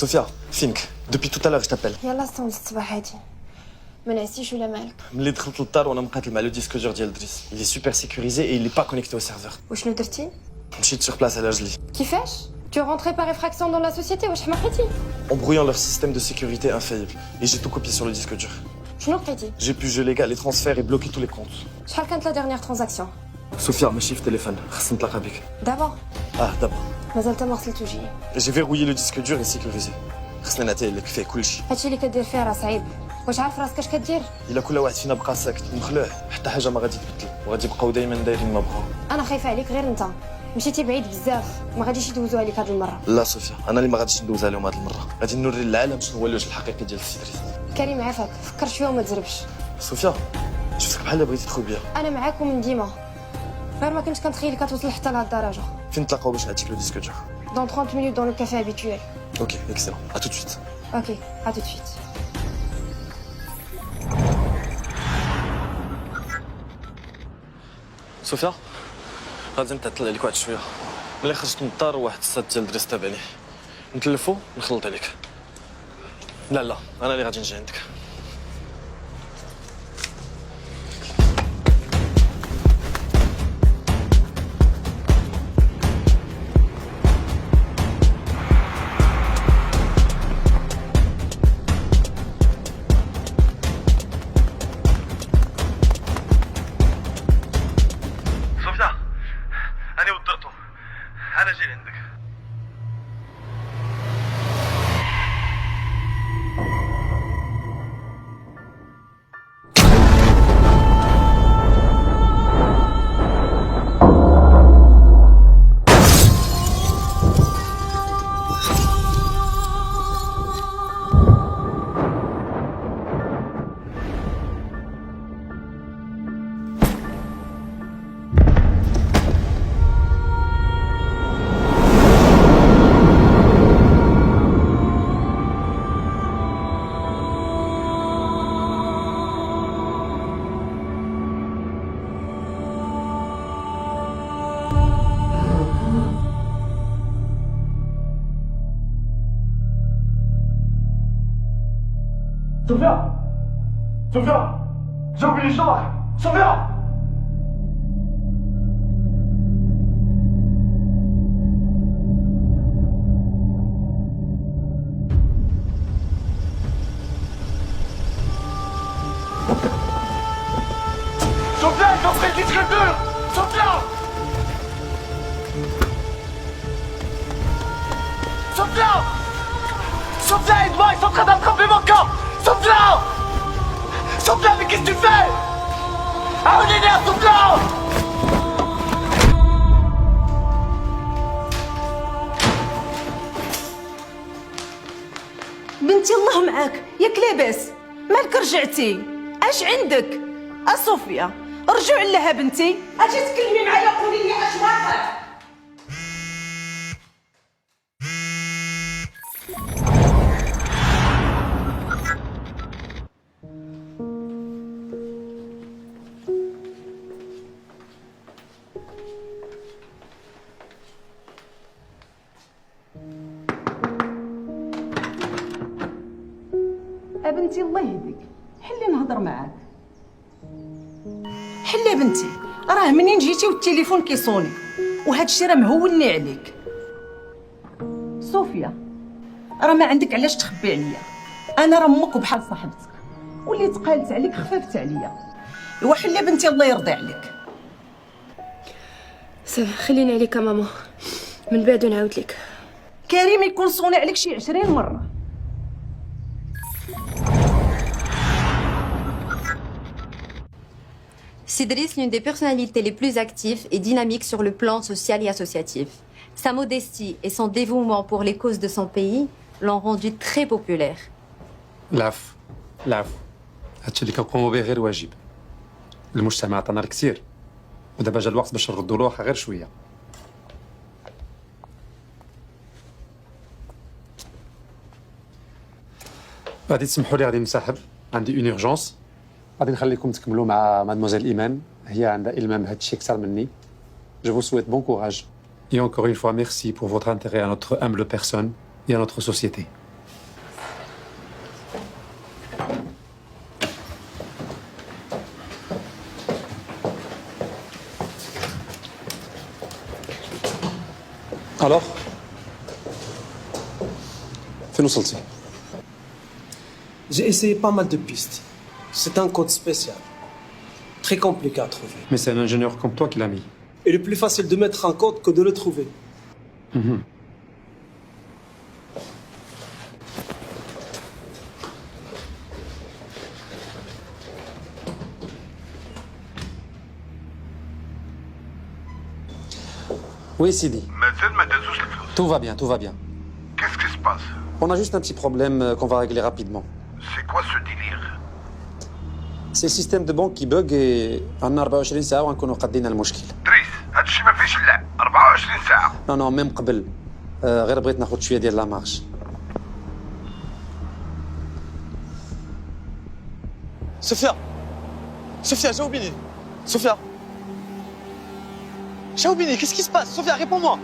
Sophia, Fink, depuis tout à l'heure je t'appelle. يلا صوم الصباح هادي ما نعسيش ولا مالك. ملي دخلت للدار وانا مقاتل مع لو ديسك دور ديال دريس. Il est super sécurisé et il est pas connecté au serveur. وشنو درتي؟ مشيت sur place على رجلي. كيفاش؟ Tu es rentré par effraction dans la société واش حماقيتي؟ En brouillant leur système de sécurité infaillible. Et j'ai tout copié sur le disque dur. شنو لقيتي؟ J'ai pu geler les transferts et bloquer tous les comptes. شحال كانت لا dernière transaction؟ Sophia, ماشي في تليفون. خصني نتلاقى بك. دابا d'abord. مازال تا ما غسلتوش. J'ai verrouillé le disque dur et sécurisé. خصني نعطيه لك فيه كلشي. هادشي اللي كدير فيه راه صعيب. واش عارف راسك اش كدير؟ إلا كل واحد فينا بقى ساكت ومخلوع حتى حاجة ما غادي تبدل وغادي يبقاو دايما دايرين ما بغاو. انا خايفه عليك غير انت. مشيتي بعيد بزاف ما غاديش يدوزوا عليك هاد المره. لا صوفيا، انا اللي ما غاديش ندوز عليهم هاد المرة. غادي نوري للعالم شنو هو الوجه الحقيقي ديال السي دريس. كريم عافاك فكر شويه وما تزربش. صوفيا، شفتك بحال بغيتي تخوي بيا. انا معاك ومن ديما. غير ما كنتش كنتخيلك كتوصل حتى لهاد الدرجه. فين نتلاقاو باش نعطيك لو ديسك دور؟ Dans 30 minutes dans le café habituel. Ok, excellent. À tout de suite. Ok, à tout de suite. صوفيا، غادي نتعطل عليك واحد شويه. ملي خرجت من الدار واحد الصاد ديال دريس تابعني. نتلفو نخلط عليك. لا انا اللي غادي نجي عندك. صوفيا، انا ودرتو. انا جاي عندك. Sophia! Sophia! J'ai oublié les choses! Sophia! Sophia, ils ont pris le disque dur! Sophia! Sophia! Sophia, aide-moi, ils sont en train d'attraper mon corps! Sophia! Sophia, mais qu'est-ce que tu fais? Ah, on est là, Sophia! بنتي الله معاك ياك لاباس مالك رجعتي اش عندك صوفيا رجوع لها بنتي اجي تكلمي معايا قولي لي اش واقع بنتي الله يهديك حلي نهضر معاك حلي بنتي راه منين جيتي والتليفون كيصوني وهذا الشيء راه مهوني عليك صوفيا راه ما عندك علاش تخبي عليا انا راه امك وبحال صاحبتك واللي تقالت عليك خففت عليا ايوا حلي بنتي الله يرضي عليك خليني عليك ماما من بعد نعاود لك كريم يكون صوني عليك شي 20 مره Sidris, l'une des personnalités les plus actives et dynamiques sur le plan social et associatif. Sa modestie et son dévouement pour les causes de son pays l'ont rendu très populaire. العفو العفو هادشي اللي كنقوموا به غير واجب. المجتمع عطانا الكثير ودابا جا الوقت باش نردوا له واخا غير شويه. غادي تسمحوا لي غادي نسحب، عندي اون اورجونس. غادي نخليكم تكملوا مع مادموزيل ايمان، هي عندها المام هادشي اكثر مني. Je vous souhaite bon courage. Et encore une fois, merci pour votre intérêt à notre humble personne et à notre société. Alors فين وصلتي؟ J'ai essayé pas mal de pistes. C'est un code spécial. Très compliqué à trouver. Mais c'est un ingénieur comme toi qui l'a mis. Et le plus facile de mettre un code que de le trouver. Oui, Sidi. مازال ما دازوش الفلوس. Tout va bien, tout va bien. Qu'est-ce qui se passe? On a juste un petit problème qu'on va régler rapidement. C'est quoi ce délire? C'est le système de banque qui bug et عندنا 24 ساعة ونكونوا قدينا المشكل. دريس هادشي ما فيهش اللعب 24 ساعة. Non non même قبل غير بغيت ناخذ شوية ديال لا مارج. Sophia Sophia, Jaoubini Sophia Jaoubini, qu'est-ce qui se passe? Sophia, réponds-moi.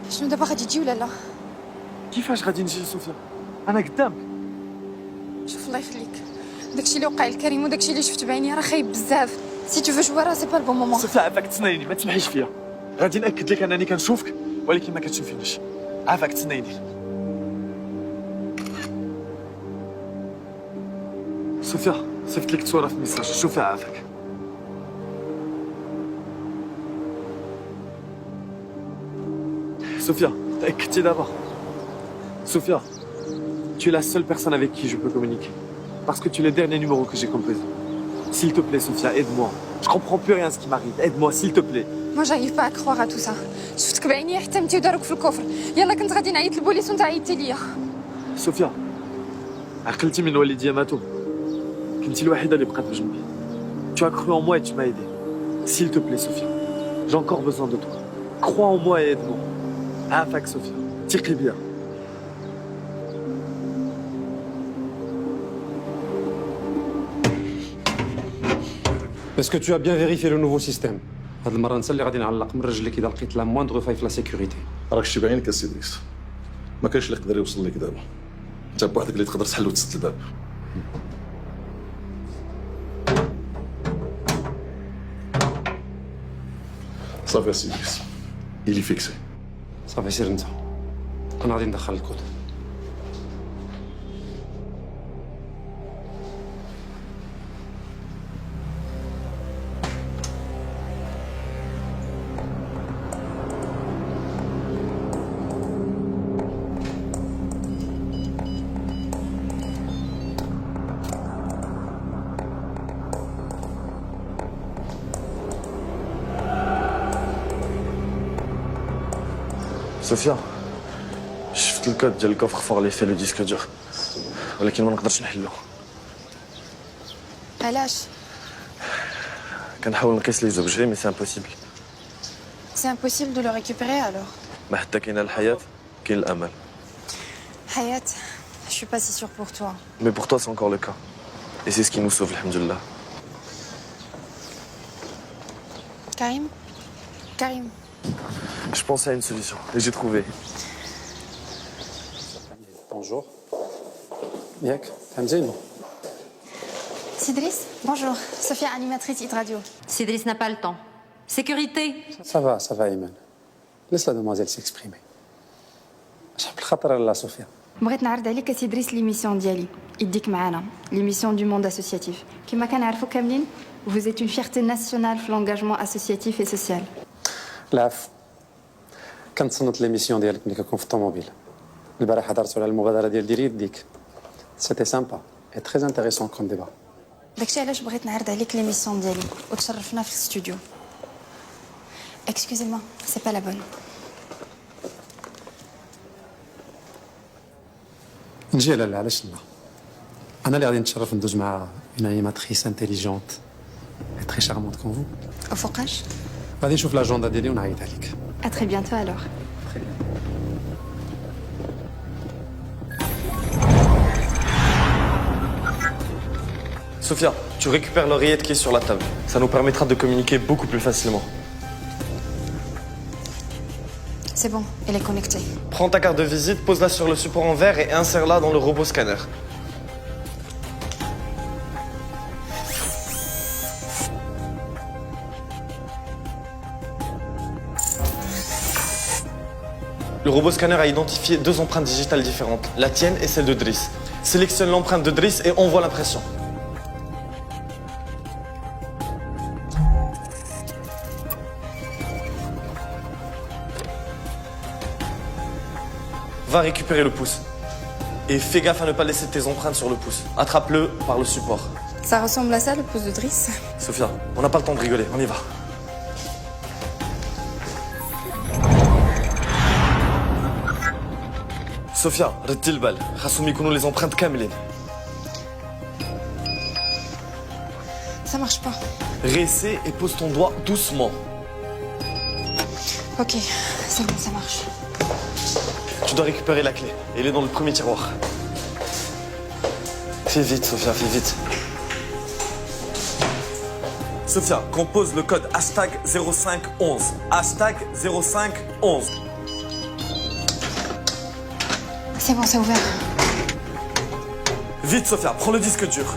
شنو دابا غادي تجي ولا لا؟ كيفاش غادي نجي لصوفيا؟ انا قدامك. شوف الله يخليك، داكشي اللي وقع لكريم وداكشي اللي شفت بعيني راه خايب بزاف. سي تو فو جوار راه سي با البون مومون. صوفيا عافاك تسنايني، ما تسمحيش فيا. غادي ناكد لك انني كنشوفك ولكن ما كتشوفينيش. عافاك تسنايني. صوفيا صيفط لك صورة في الميساج، شوفها عافاك. Sophia, t'as d'abord. Sophia, tu es la seule personne avec qui je peux communiquer. Parce que tu es le dernier numéro que j'ai composé. S'il te plaît, Sophia, aide-moi. Je comprends plus rien à ce qui m'arrive. Aide-moi, s'il te plaît. ما j'arrive pas à croire à tout ça. شفتك بعيني حتمتي وداروك في الكفر. يلا كنت غادي نعيط للبوليس وانت عيطتي ليا. Sophia, عقلتي من والدي ماتوا. كنتي الوحيدة اللي بقات بجنبي. Tu as cru en moi et tu m'as aidé. S'il te plaît, Sophia, j'ai encore besoin de toi. Crois en moi et aide-moi. عافاك Sophia, تيقي بيا. Est-ce que tu as bien vérifié le nouveau système? هاد المرة نسى اللي غادي نعلق من رجلك إذا لقيت لا موندغ فاي في لا سيكوريتي. راك شتي بعينك السي دريس، ما كاينش اللي يقدر يوصل لك دابا. انت بوحدك اللي تقدر تحل وتسد الباب. صافي السي دريس، إلي فيكسي. صافي سير انت، أنا غادي ندخل الكود. صوفيا شفت الكود ديال الكوفر فور اللي فيه لو ديسك دور ولكن ما نقدرش نحلو. علاش؟ كنحاول نقيس لي زوبجي مي سي امبوسيبل. سي امبوسيبل دو لو ريكوبيري الوغ. ما حتى كاينه الحياه كاين الامل. حياة، je suis pas si sûre pour toi. Mais pour toi c'est encore le cas. Et c'est ce qui nous sauve, alhamdoulilah. Karim Karim. Je pensais à une solution et j'ai trouvé. Bonjour. ياك فهم زين؟ Sidris, bonjour. Sophia, animatrice Hit Radio. Cédric n'a pas le temps. Sécurité. Ça va إيمان. Laisse la demoiselle s'exprimer. شحال بالخطر لا صوفيا. بغيت نعرض عليك سيدريس ليميسيون ديالي يديك معانا ليميسيون دو موند اسوسياتيف كما كنعرفوا كاملين vous êtes une fierté nationale في l'engagement associatif et social. العفو. كنتصنت ليميسيون ديالك ملي كنكون في الطوموبيل. البارح هضرت على المبادرة ديال ديري يديك. C'était sympa et très intéressant comme débat. داكشي علاش بغيت نعرض عليك ليميسيون ديالي وتشرفنا في الاستوديو. Excusez-moi, c'est pas la bonne. نجي لالا علاش لا؟ انا اللي غادي نتشرف ندوز مع اون انيماتريس انتيليجونت اي تري شارمونت كون فو. وفوقاش؟ غادي نشوف لاجوندا ديالي ونعيط عليك. À très bientôt alors. Sophia, tu récupères l'oreillette qui est sur la table. Ça nous permettra de communiquer beaucoup plus facilement. C'est bon, elle est connectée. Prends ta carte de visite, pose-la sur le support en verre et insère-la dans le robot scanner. Le robot scanner a identifié 2 empreintes digitales différentes, la tienne et celle de Driss. Sélectionne l'empreinte de Driss et envoie l'impression. Va récupérer le pouce. Et fais gaffe à ne pas laisser tes empreintes sur le pouce. Attrape-le par le support. Ça ressemble à ça, le pouce de Driss? Sophia, on n'a pas le temps de rigoler, on y va. Sophia, ردي البال، خاصهم يكونوا les empreintes كاملين. Ça marche pas. Réessaie et pose ton doigt doucement. Ok, c'est bon, ça marche. Tu dois récupérer la clé. Elle est dans le premier tiroir. Fais vite, Sophia, fais vite. Sophia, compose le code hashtag 0511. Hashtag 0511. C'est bon, c'est ouvert. Vite, Sophia, prends le disque dur.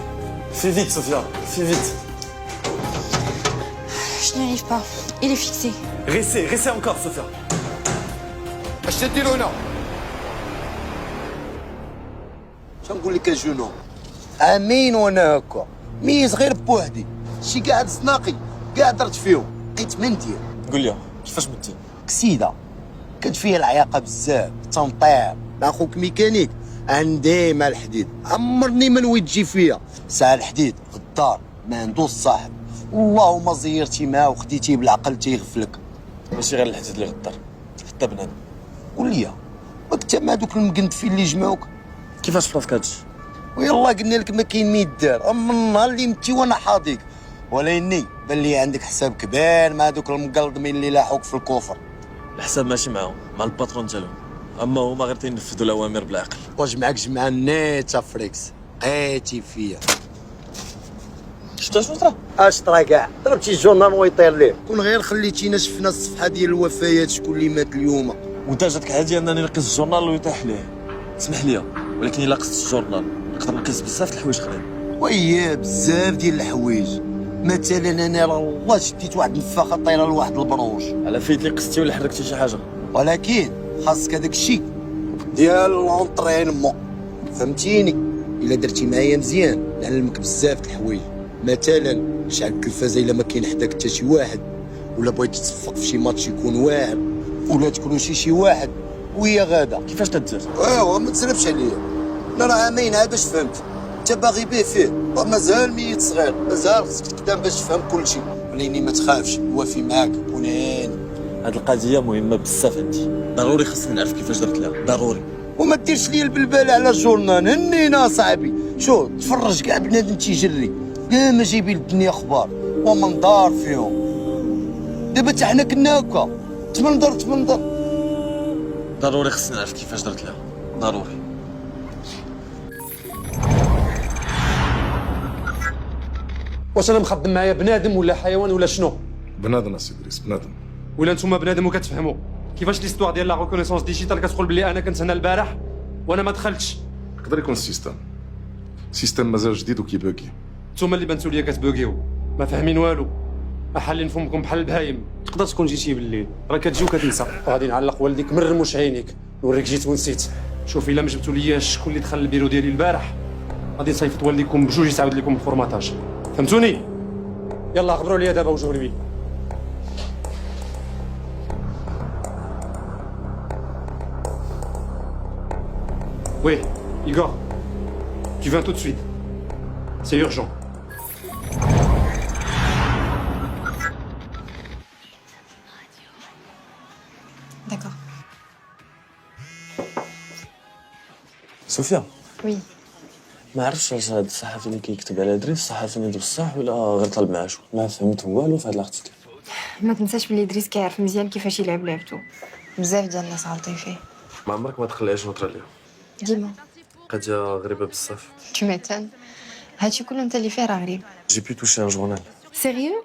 Fais vite, Sophia, fais vite. Je n'y arrive pas. Il est fixé. Réessaie encore, Sophia. اش تديروا هنا؟ شنقول لك الجنون؟ امين وانا هكا ميز غير بوحدي شي قاعد صناقي كاع درت فيهم لقيت من دير قول لي كيفاش بدي؟ كسيده كانت فيها العياقه بزاف تنطير اخوك ميكانيك عندي مع الحديد عمرني ما نويت تجي فيها ساعه الحديد غدار ما عندوش صاحب والله ما زيرتي معاه وخديتيه بالعقل تيغفلك ماشي غير الحديد اللي غدار حتى بنادم. قول لي ما كنت مع دوك المقندفين اللي جمعوك كيفاش فراسك هادشي؟ ويلا قلنا لك ما كاين ما يدار اما النهار اللي متي وانا حاضيك ولاني بان لي عندك حساب كبير مع دوك المقلضمين اللي لاحوك في الكفر. الحساب ماشي معاهم مع الباترون ديالهم، اما هما غير تينفذوا الاوامر بالعقل. واش معاك جمع نيتا فريكس قيتي فيا شفتها شنو طرا؟ اشطرا كاع ضربتي الجورنال ويطير ليه كون غير خليتينا شفنا الصفحه ديال الوفيات شكون اللي مات اليوم وانت جاتك عادي انني نقص الجورنال ويطيح ليه. اسمح لي ولكن الا قصت الجورنال نقدر نقص بزاف د الحوايج اخرين. وياه بزاف ديال الحوايج مثلا انا الله شديت واحد النفاخه طايره لواحد البروج على فيت اللي قصتي ولا حركتي شي حاجه، ولكن خاصك هذاك الشيء ديال لونطرينمون فهمتيني. الا درتي معايا مزيان نعلمك بزاف د الحوايج مثلا شعل التلفازه الا ما كاين حداك حتى شي واحد ولا بغيتي تصفق في شي ماتش يكون واعر ولا تكونوا شي واحد وهي غاده كيفاش تدير؟ ايوا ما تسربش عليا انا راه عامين عاد باش فهمت انت باغي به فيه مازال ميت صغير مازال خصك تقدام باش تفهم كلشي وليني ما تخافش وافي معاك ونعين. هاد القضيه مهمه بزاف عندي، ضروري خصني نعرف كيفاش درت لها ضروري. وما ديرش ليا البلبال على الجورنال هنينا صاحبي شو تفرج كاع بنادم تيجري كاع ما جايبين الدنيا اخبار ومنظار فيهم. دابا حتى حنا كنا هكا تمنظر ضروري خصني نعرف كيفاش درت لها ضروري. واش انا مخدم معايا بنادم ولا حيوان ولا شنو؟ بنادم اسي ادريس بنادم. ولا نتوما بنادم وكتفهموا كيفاش ليستوار ديال لا ريكونيسونس ديجيتال كتقول بلي انا كنت هنا البارح وانا ما دخلتش؟ يقدر يكون السيستم مازال جديد وكيباكي. نتوما اللي بانتو ليا كتبوكيو ما فاهمين والو حالين فمكم بحال البهايم. تقدر تكون جيتي بالليل راه كتجي وكتنسى. غادي نعلق والديك مرموش عينيك نوريك جيت ونسيت. شوف الا ما جبتوا ليا شكون اللي دخل البيرو ديالي البارح غادي نصيفط والديكم بجوج يساعد لكم الفورماتاج. فهمتوني؟ يلا خبروا لي دابا وجهوا لي. Oui, Igor, tu viens tout de suite. C'est urgent. صوفيا Oui. ما عرفتش واش هاد الصحفي اللي كيكتب على دريس صحفي نيت بصح ولا غير طلب معاشو ما فهمت والو في هاد الارتيكل. ما تنساش بلي دريس كيعرف مزيان كيفاش يلعب لعبتو. بزاف ديال الناس غالطين فيه. ما عمرك ما تخليهاش نوطر عليها. ديما. قضيه غريبه بزاف. Tu m'étonnes. هادشي كله انت اللي فيه راه غريب. جي بي توشي ان جورنال. Sérieux?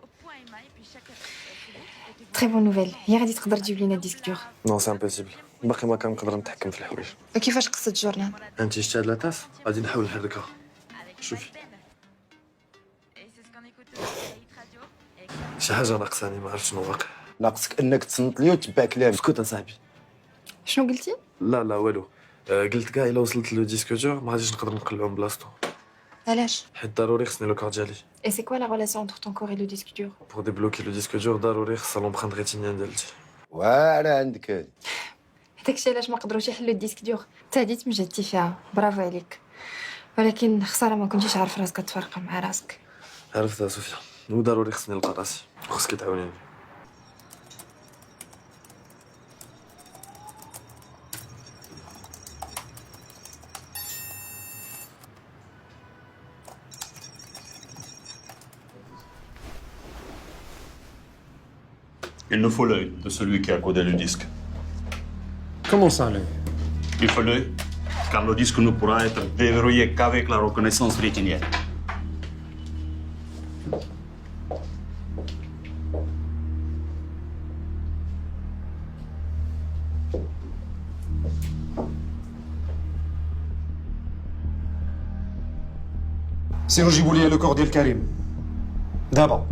Très bonne nouvelle. هي غادي تقدر تجيب لينا ديسك دور. نو سي امبوسيبل باقي ما كنقدر نتحكم في الحوايج. وكيفاش قصة الجورنال؟ انت شتي هاد لاطاس غادي نحاول نحركها. شوفي شي حاجه ناقصاني ما عرفتش شنو واقع. ناقصك انك تصنت لي وتبع كلامي. اسكت اصاحبي. شنو قلتي؟ لا والو. قلت كاع الا وصلت لو ديسك دور ما غاديش نقدر نقلبو من بلاصتو علاش؟ حيت ضروري خصني لو كور ديالي. Et c'est quoi la relation entre ton corps et le disque dur? بور ديبلوكي لو ديسك دور ضروري خصها لومبرانت ريتينيان ديالتي. واعره عندك هادي. داكشي علاش ما قدروش يحلوا الديسك دور. انت هادي تمجدتي فيها، برافو عليك. ولكن خساره ما كنتيش عارف راسك تفرق مع راسك. عرفتها صوفيا وضروري خصني نلقى راسي وخصك تعاونيني. Il nous faut l'œil de celui qui a codé le disque. Comment ça, l'œil? Il faut l'œil, car le disque ne pourra être déverrouillé qu'avec la reconnaissance rétinienne. سيروا جيبوا لي لو كور ديال كريم دابا.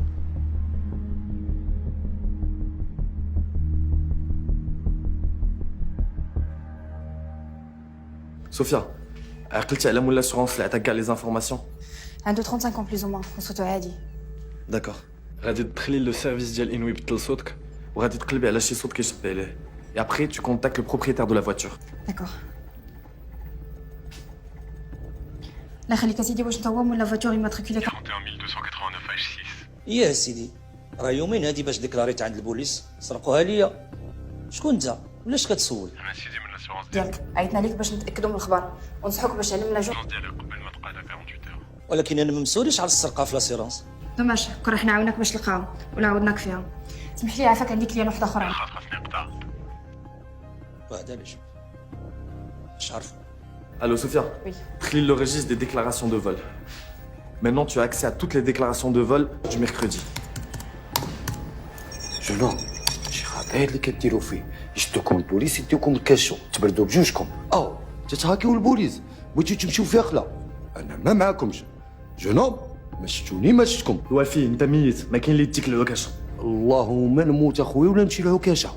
صوفيا عقلتي على مول لاسورونس اللي عطاك كاع لي زانفورماسيون؟ عنده 35 ans plus ou moins وصوتو عادي. داكوغ غادي تدخلي لو سيرفيس ديال انوي بدل صوتك وغادي تقلبي على شي صوت كيشبه ليه. Et après, tu contactes le propriétaire de la voiture. D'accord. لا خليك اسيدي واش انت هو ولا فاتور يماتريكولي 31289 H6. يا سيدي راه يومين هادي باش ديكلاريت عند البوليس سرقوها ليا. شكون انت ولاش كتسول؟ انا سيدي من لاسيغونس ديالك عيطنا ليك باش نتاكدوا من الخبر ونصحوك باش علم لاجور. ديالي قبل ما تبقى لها 48 heures. ولكن انا ما مسوليش على السرقه في لاسيرونس. دوماج كون راح نعاونك باش تلقاهم ولا عاودناك فيها. سمح لي عافاك عندي كليان واحد اخرى. خاصني نقطع. وهذا علاش؟ اش عارف؟ Allô, Sophia? Oui. Trie le registre des déclarations de vol. Maintenant, tu as accès à toutes les déclarations de vol du mercredi. شنو؟ شي خطير اللي كديروا فيه يشدوكم البوليس يديوكم الكاشو تبردوا بجوجكم. تتهاكيو البوليس بغيتو تمشيو فيها خلا. انا ما معاكمش. جنوب ما شفتوني ما شفتكم. الوفي انت ميت ما كاين اللي يديك العكاشه. اللهم نموت اخويا ولا نمشي لعكاشه.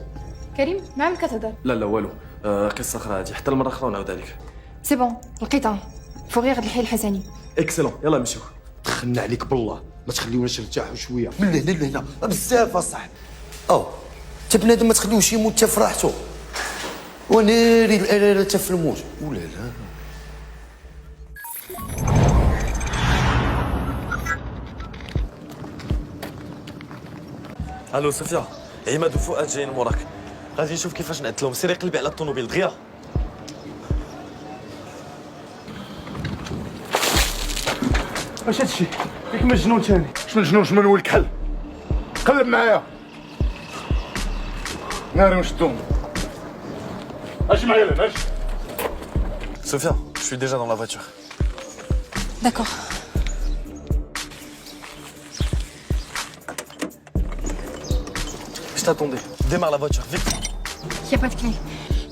كريم ما عمرك كتهضر. لا والو. قصه اخرى هادي حتى المره اخرى ونعاود عليك. سي بون لقيتها فوغيغ الحي الحسني. اكسلون يلا نمشيو. دخلنا عليك بالله ما تخليوناش نرتاحوا شويه. من هنا لهنا بزاف اصاحبي. انت بنادم ما تخليوش يموت حتى في راحته. وناري الاراره حتى في الموت. ولا لا. الو صوفيا عماد وفؤاد جايين موراك غادي نشوف كيفاش نعد لهم. سيري قلبي على الطوموبيل دغيا. اش هادشي؟ ياك مجنون تاني. شنو مجنون شنو نولك حل؟ قلب معايا. ناري ونشدهم. اجي معايا لهنا اجي. Sophia, je suis déjà dans la voiture. داكوغ. Je t'attendais. Démarre la voiture, vite. يا با كلي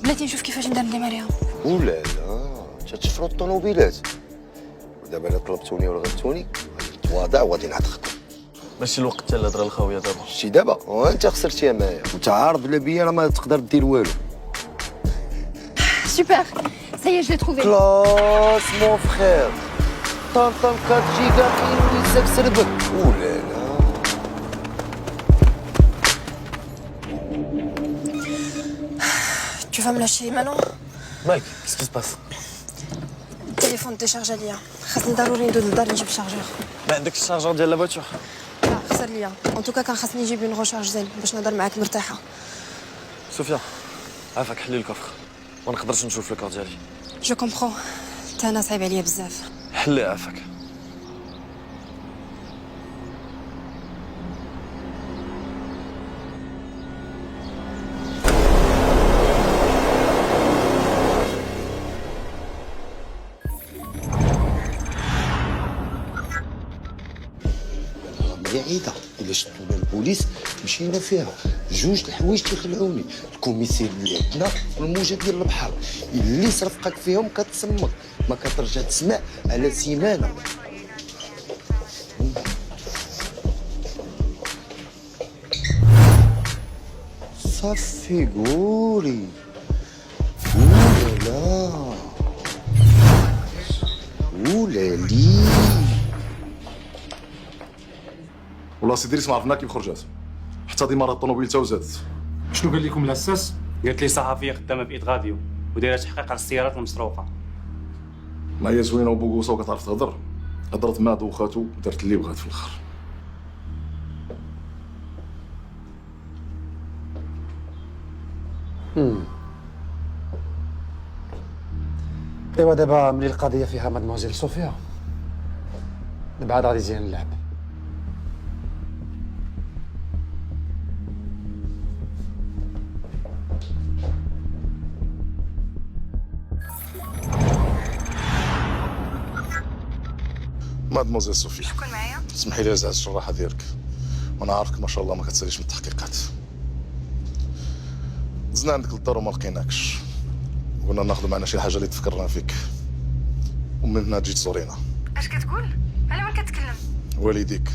بلاتي نشوف كيفاش ندير نديماريها. ولا لا تتفروا الطوموبيلات. ودابا الا طلبتوني ولا غبتوني تواضع وغادي نعتقكم. ماشي الوقت ديال الهضره الخاويه دابا. شتي دابا وانت خسرتيها معايا وانت عارف بلا بيا راه ما تقدر دير والو. سوبر سايي جو لي تروفي. كلاس مون فخير طنطن 4 جيجا كاين ويساك سربك. ولا لا Tu vas me lâcher maintenant? Mike, qu'est-ce qui se passe? التليفون ديشارجا ليا خاصني ضروري ندوز للدار نجيب الشارجور. ما عندكش الشارجور ديال لا فواتور؟ لا خسر ليا ان توكا كان خاصني نجيب اون روشارج زين باش نهضر معاك مرتاحه. صوفيا عافاك حلي الكفر ما نقدرش نشوف الكور ديالي. جو كومبرون حتى انا صعيب عليا بزاف. حلي عافاك. بعيدة إلا شدونا البوليس مشينا فيها جوج الحوايج تيخلعوني، الكوميسير اللي عندنا والموجة ديال البحر اللي صرفقك فيهم كتصمت ما كترجع تسمع على سيمانة. صافي قولي ولا ولا لي والله سي دريس ما عرفنا كيف خرجات، حتى ديمارة الطوموبيل تا وزادت. شنو قال لكم الاساس؟ قالت لي صحفيه خدامه بايد غاديو ودايره تحقيق على السيارات المسروقه. ما هي زوينه وبوكوسه وكتعرف تهضر، هضرت مع دوخاتو ودارت اللي بغات في الاخر. ايوا دابا ملي القضيه فيها مادموزيل صوفيا دابا عاد غادي يزين اللعب. مادموزيل صوفيا، شكون معايا؟ اسمحي لي ازعج الراحه ديالك، وانا عارفك ما شاء الله ما كتساليش من التحقيقات. دزنا عندك للدار وما لقيناكش، قلنا ناخذ معنا شي حاجه اللي تفكرنا فيك، ومن هنا جيت زورينا. اش كتقول؟ على من كتكلم؟ والديك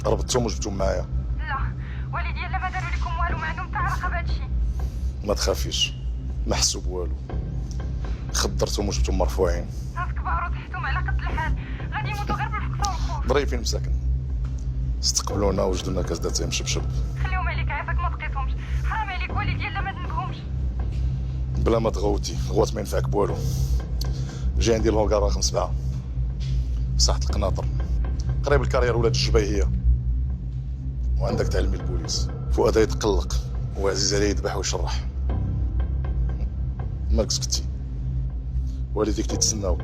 ربطتهم وجبتهم معايا. لا والدي لا ما داروا لكم والو، ما عندهم حتى علاقه بهذا الشيء. ما تخافيش، ما حسوا بوالو، خدرتهم وجبتهم مرفوعين. ناس كبار وتحتهم على قد الحال، غادي يموتوا غير بالفقصه والخوف. ظريفين مساكن، استقبلونا وجدوا لنا كاس داتاي مشبشب. خليهم عليك عافاك ما تقيتهمش، حرام عليك والدي لا ما ذنبهمش. بلا ما تغوتي، غوات ما ينفعك بوالو. جاي عندي الهونكار رقم 7 ساحة القناطر قريب الكارير ولاد الجبيهية، وعندك تعلمي البوليس. فؤاد يتقلق وعزيز عليه يذبح ويشرح. مالك سكتي، والديك تيتسناوك.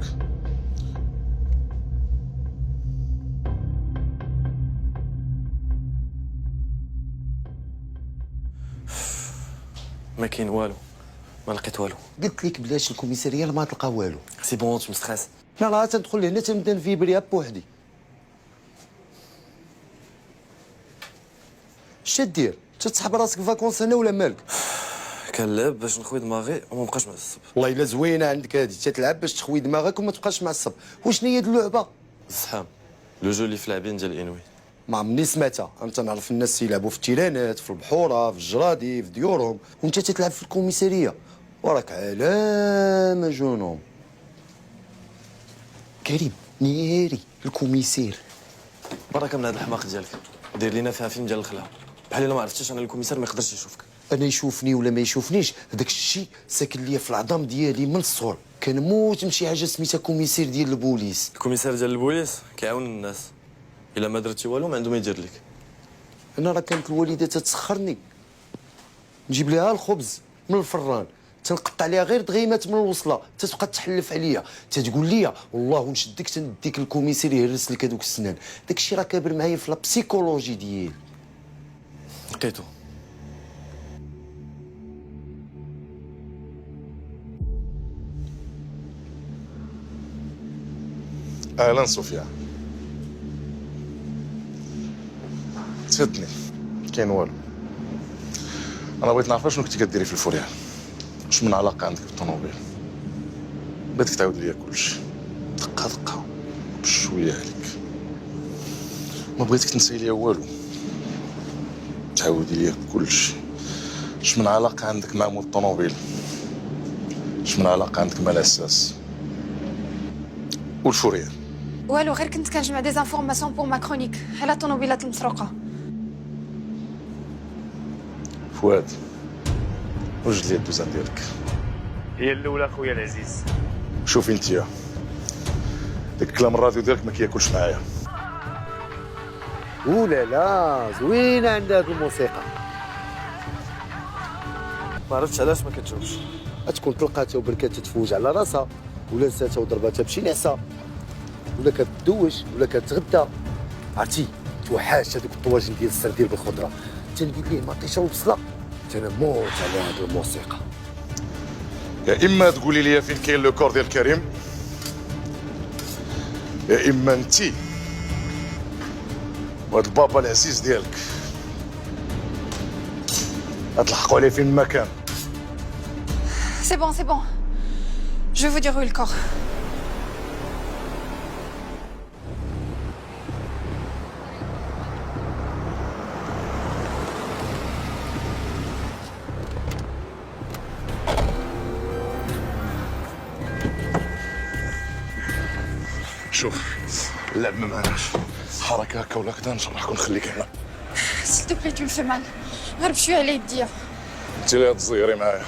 ما كاين والو، ما لقيت والو. قلت لك بلاش الكوميساريه ما تلقى والو. سي بون تو مستريس. يلاه تندخل لهنا تنبدا نفيبريها بوحدي. اش دير؟ تتسحب راسك في فاكونس هنا ولا مالك؟ كنلعب باش نخوي دماغي وما نبقاش معصب. والله الا زوينه عندك هادي، تتلعب باش تخوي دماغك وما تبقاش معصب. وشنو هي هاد اللعبه؟ الزحام، لو جو اللي في لاعبين ديال انوي. ما عمرني سمعتها، انت نعرف الناس يلعبوا في التيرانات، في البحوره، في الجرادي، في ديورهم، وانت تتلعب في الكوميساريه. وراك علامه جنون. كريم نيري الكوميسير. برك من هذا الحماق ديالك، دير لينا فيها فيلم ديال الخلعه، بحال الا ما عرفتش انا الكوميسار ما يقدرش يشوفك. انا يشوفني ولا ما يشوفنيش، هذاك الشيء ساكن ليا في العظام ديالي من الصغر. كنموت نمشي حاجه سميتها كوميسير ديال البوليس. الكوميسار ديال البوليس كيعاون الناس، الا ما درتي والو ما عنده ما يدير لك. انا راه كانت الوالده تتسخرني، نجيب ليها الخبز من الفران، تنقطع ليها غير دغيمات من الوصله، تتبقى تحلف عليا، تتقول لي والله ونشدك تنديك الكوميسير يهرس لك هذوك السنان. داك الشيء راه كابر معايا في لا بسيكولوجي ديالي. لقيتو. اهلا صوفيا. تفدني، كاين والو. انا بغيت نعرف شنو كنتي كديري في الفوريال، واش من علاقه عندك بالطوموبيل. بغيتك تعاود ليا كلشي دقه دقه بشويه عليك. ما بغيتك تنسي ليا والو، تعاودي ليا كلشي. اش من علاقه عندك مع مول الطوموبيل، اش من علاقه عندك مع الاساس والفوريال. والو غير كنت كنجمع دي زانفورماسيون بور ما كرونيك على الطوموبيلات المسروقه. فؤاد وجد لي الدوزان ديالك. هي الاولى خويا العزيز. شوفي انتيا، داك كلام الراديو ديالك ما كياكلش معايا. ولا لا زوينه عندها الموسيقى. ما عرفتش علاش ما كتجاوبش. تكون طلقاتها وبركات تتفوج على راسها. ولا ساتها وضرباتها بشي نعسه، ولا كتدوش ولا كتغدى. عرفتي توحاش هذوك الطواجن ديال السرديل بالخضره، تندير ليه مطيشه وبصله، تنموت على هذه الموسيقى. يا اما تقولي لي فين كاين لو كور ديال كريم، يا اما انتي وهاد البابا العزيز ديالك غتلحقوا عليه فين ما كان. C'est bon, c'est bon. Je vais vous dire où est le corps. شوف اللعب ما معناش، حركه هكا ولا كدا نشرحك ونخليك هنا. S'il te plaît, tu me fais mal. غير بشويه على يديا. انت اللي تزيري معايا،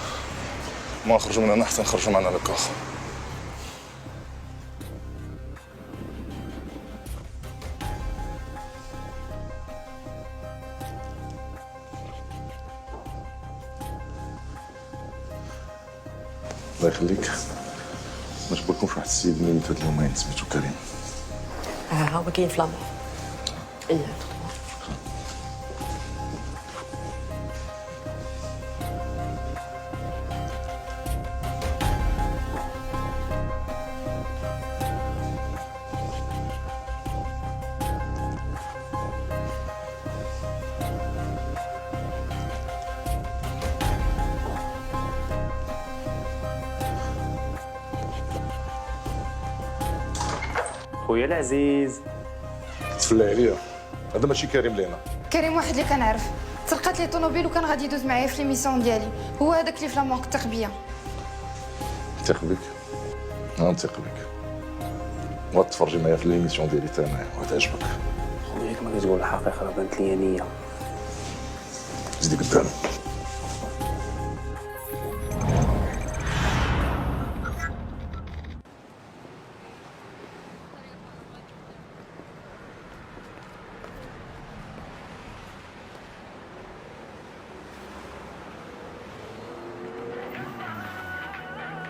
ما نخرجوا من هنا حتى نخرجوا معنا للكوخ. الله يخليك، ما تقولكمش واحد السيد ميت هاد اليومين سميتو كريم. هو كاين في لامور. ايه خويا العزيز، تفلى عليا، هذا ماشي كريم لينا. كريم واحد اللي كنعرف، سرقات لي طوموبيل وكان غادي يدوز معايا في ليميسيون ديالي، هو هذاك اللي في لامونك تثق بيا. نثق بك، نثق بك، وغتفرجي معايا في ليميسيون ديالي حتى انايا وغتعجبك. خويا كما كتقول الحقيقه راه بانت ليا نيه. زيدي قدامي.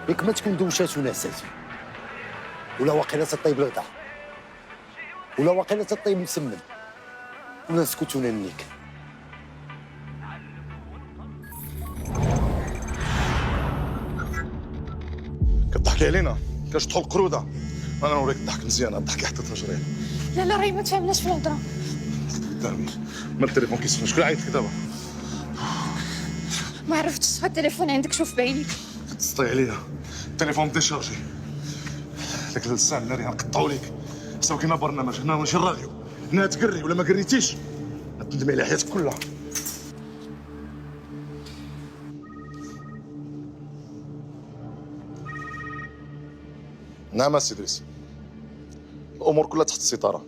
ياك ما تكون دوشات ونعسات، ولا واقيلا تطيب الغدا، ولا واقيلا تطيب مسمن، ولا نسكت وننيك. كتضحكي علينا، كاش تدخل قروده، انا نوريك الضحك مزيان، الضحك حتى تجري. لا لا راهي ما تفهمناش في الهضره. قدامي، ما التليفون كيسخن، شكون عيطك دابا؟ ما عرفتش، التليفون عندك شوف بعينيك. تسطي عليا، التليفون ديشارجي. داك اللسان اللي غنقطعو ليك، سوا كاين برنامج هنا ماشي الراديو، هنا تقري ولا ما قريتيش غتندمي على حياتك كلها. نعم السي ادريس، الامور كلها تحت السيطره.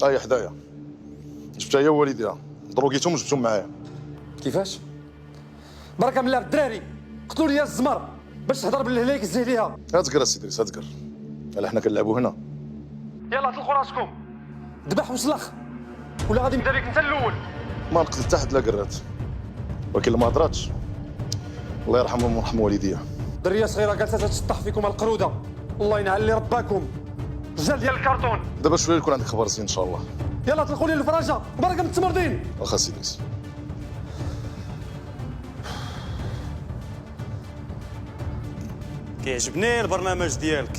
هي حدايا، جبتها هي ووالديها، دروقيتهم وجبتهم معايا. كيفاش؟ بركه من الله الدراري، قتلوا لي الزمر باش تهضر بالهلاك زيه ليها. هاتقر السي ادريس، هاتقر، على حنا كنلعبوا هنا. يلا طلقوا راسكم، ذبح وسلخ ولا غادي نبدا بك انت الاول. ما نقتل حتى حد لا قرات، ولكن ما هضراتش الله يرحمهم ويرحم والديها. دريه صغيره جالسه تشطح فيكم القروده، الله ينعل لي رباكم، رجال ديال الكرتون. دابا شويه يكون عندك خبر زين ان شاء الله. يلا طلقوا لي الفراجه بركه من التمردين. واخا سي ادريس. كيعجبني البرنامج ديالك،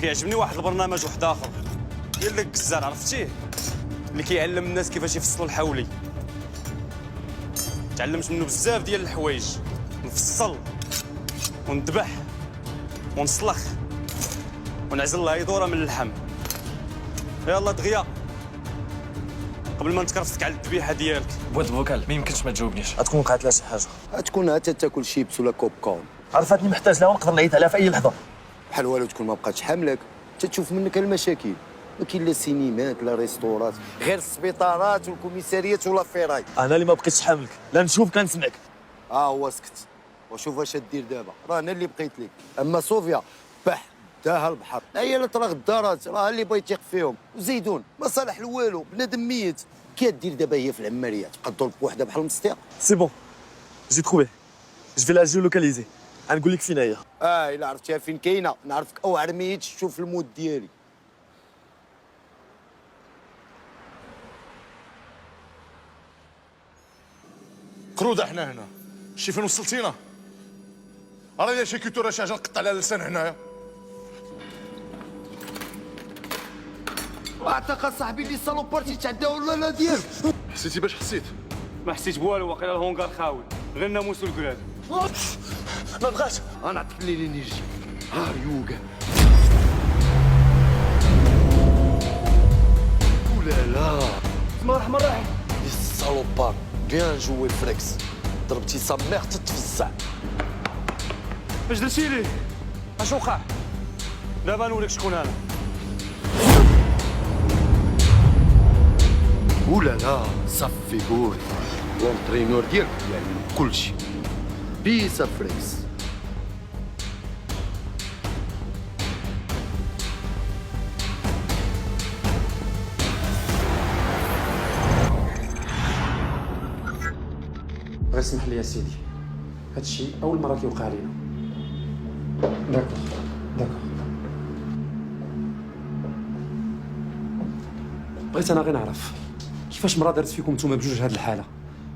كيعجبني واحد البرنامج واحد اخر ديال داك الكزار، عرفتيه؟ اللي كيعلم الناس كيفاش يفصلوا الحولي. تعلمت منه بزاف ديال الحوايج، نفصل وندبح ونسلخ ونعزل لها يدوره من اللحم. يلا دغيا قبل ما نتكرفتك على الذبيحه ديالك. بواد الفوكال ما يمكنش ما تجاوبنيش. غتكون وقعت لها شي حاجه، غتكون هات تاكل شيبس ولا كوب كورن. عرفاتني محتاج لها ونقدر نعيط عليها في اي لحظه. بحال والو تكون ما بقاتش حاملك، تتشوف منك المشاكل. ما كاين لا سينيمات لا ريستورات، غير السبيطارات والكوميساريات ولا فيراي. انا اللي ما بقيتش حاملك، لا نشوفك لا نسمعك. هو سكت، وشوف اش دير دابا، راه انا اللي بقيت لك. اما صوفيا بح داها البحر، هي اللي طرا غدارات، راه اللي بغا يثيق فيهم. وزيدون ما صالح لوالو، بنادم ميت. كي دير دابا هي في العماريه، تبقى تضرب بوحده بحال المستيق. سي بون، جي تروفي، جو في لا جيولوكاليزي. غنقول لك فين هي. الا عرفتيها فين كاينه نعرفك اوعر ميت تشوف المود ديالي. قروده حنا هنا شي فين وصلتينا؟ راه شي كيتو راه شي حاجه نقطع على اللسان هنايا. اعتقد صاحبي اللي صالوبارتي تعدى ولا لا ديالك. حسيتي باش حسيت؟ ما حسيت بوالو، واقيلا الهونغار خاوي غير الناموس والكراد. ما بغاش انا نعطيك الليل نيجي. ها يوغا ولا لا مرحبا مرحبا. الصالوبار بيان جوي فريكس. ضربتي سا ميغ تتفزع. اش درتي ليه؟ اش وقع؟ دابا نوريك شكون انا. ولا لا صفي قول لونترينور ديالك يعني كلشي بيسا فريكس. غير اسمح لي يا سيدي، هادشي اول مره كيوقع لينا. داكوغ داكوغ. بغيت انا غير نعرف كيفاش مرا دارت فيكم نتوما بجوج هاد الحاله؟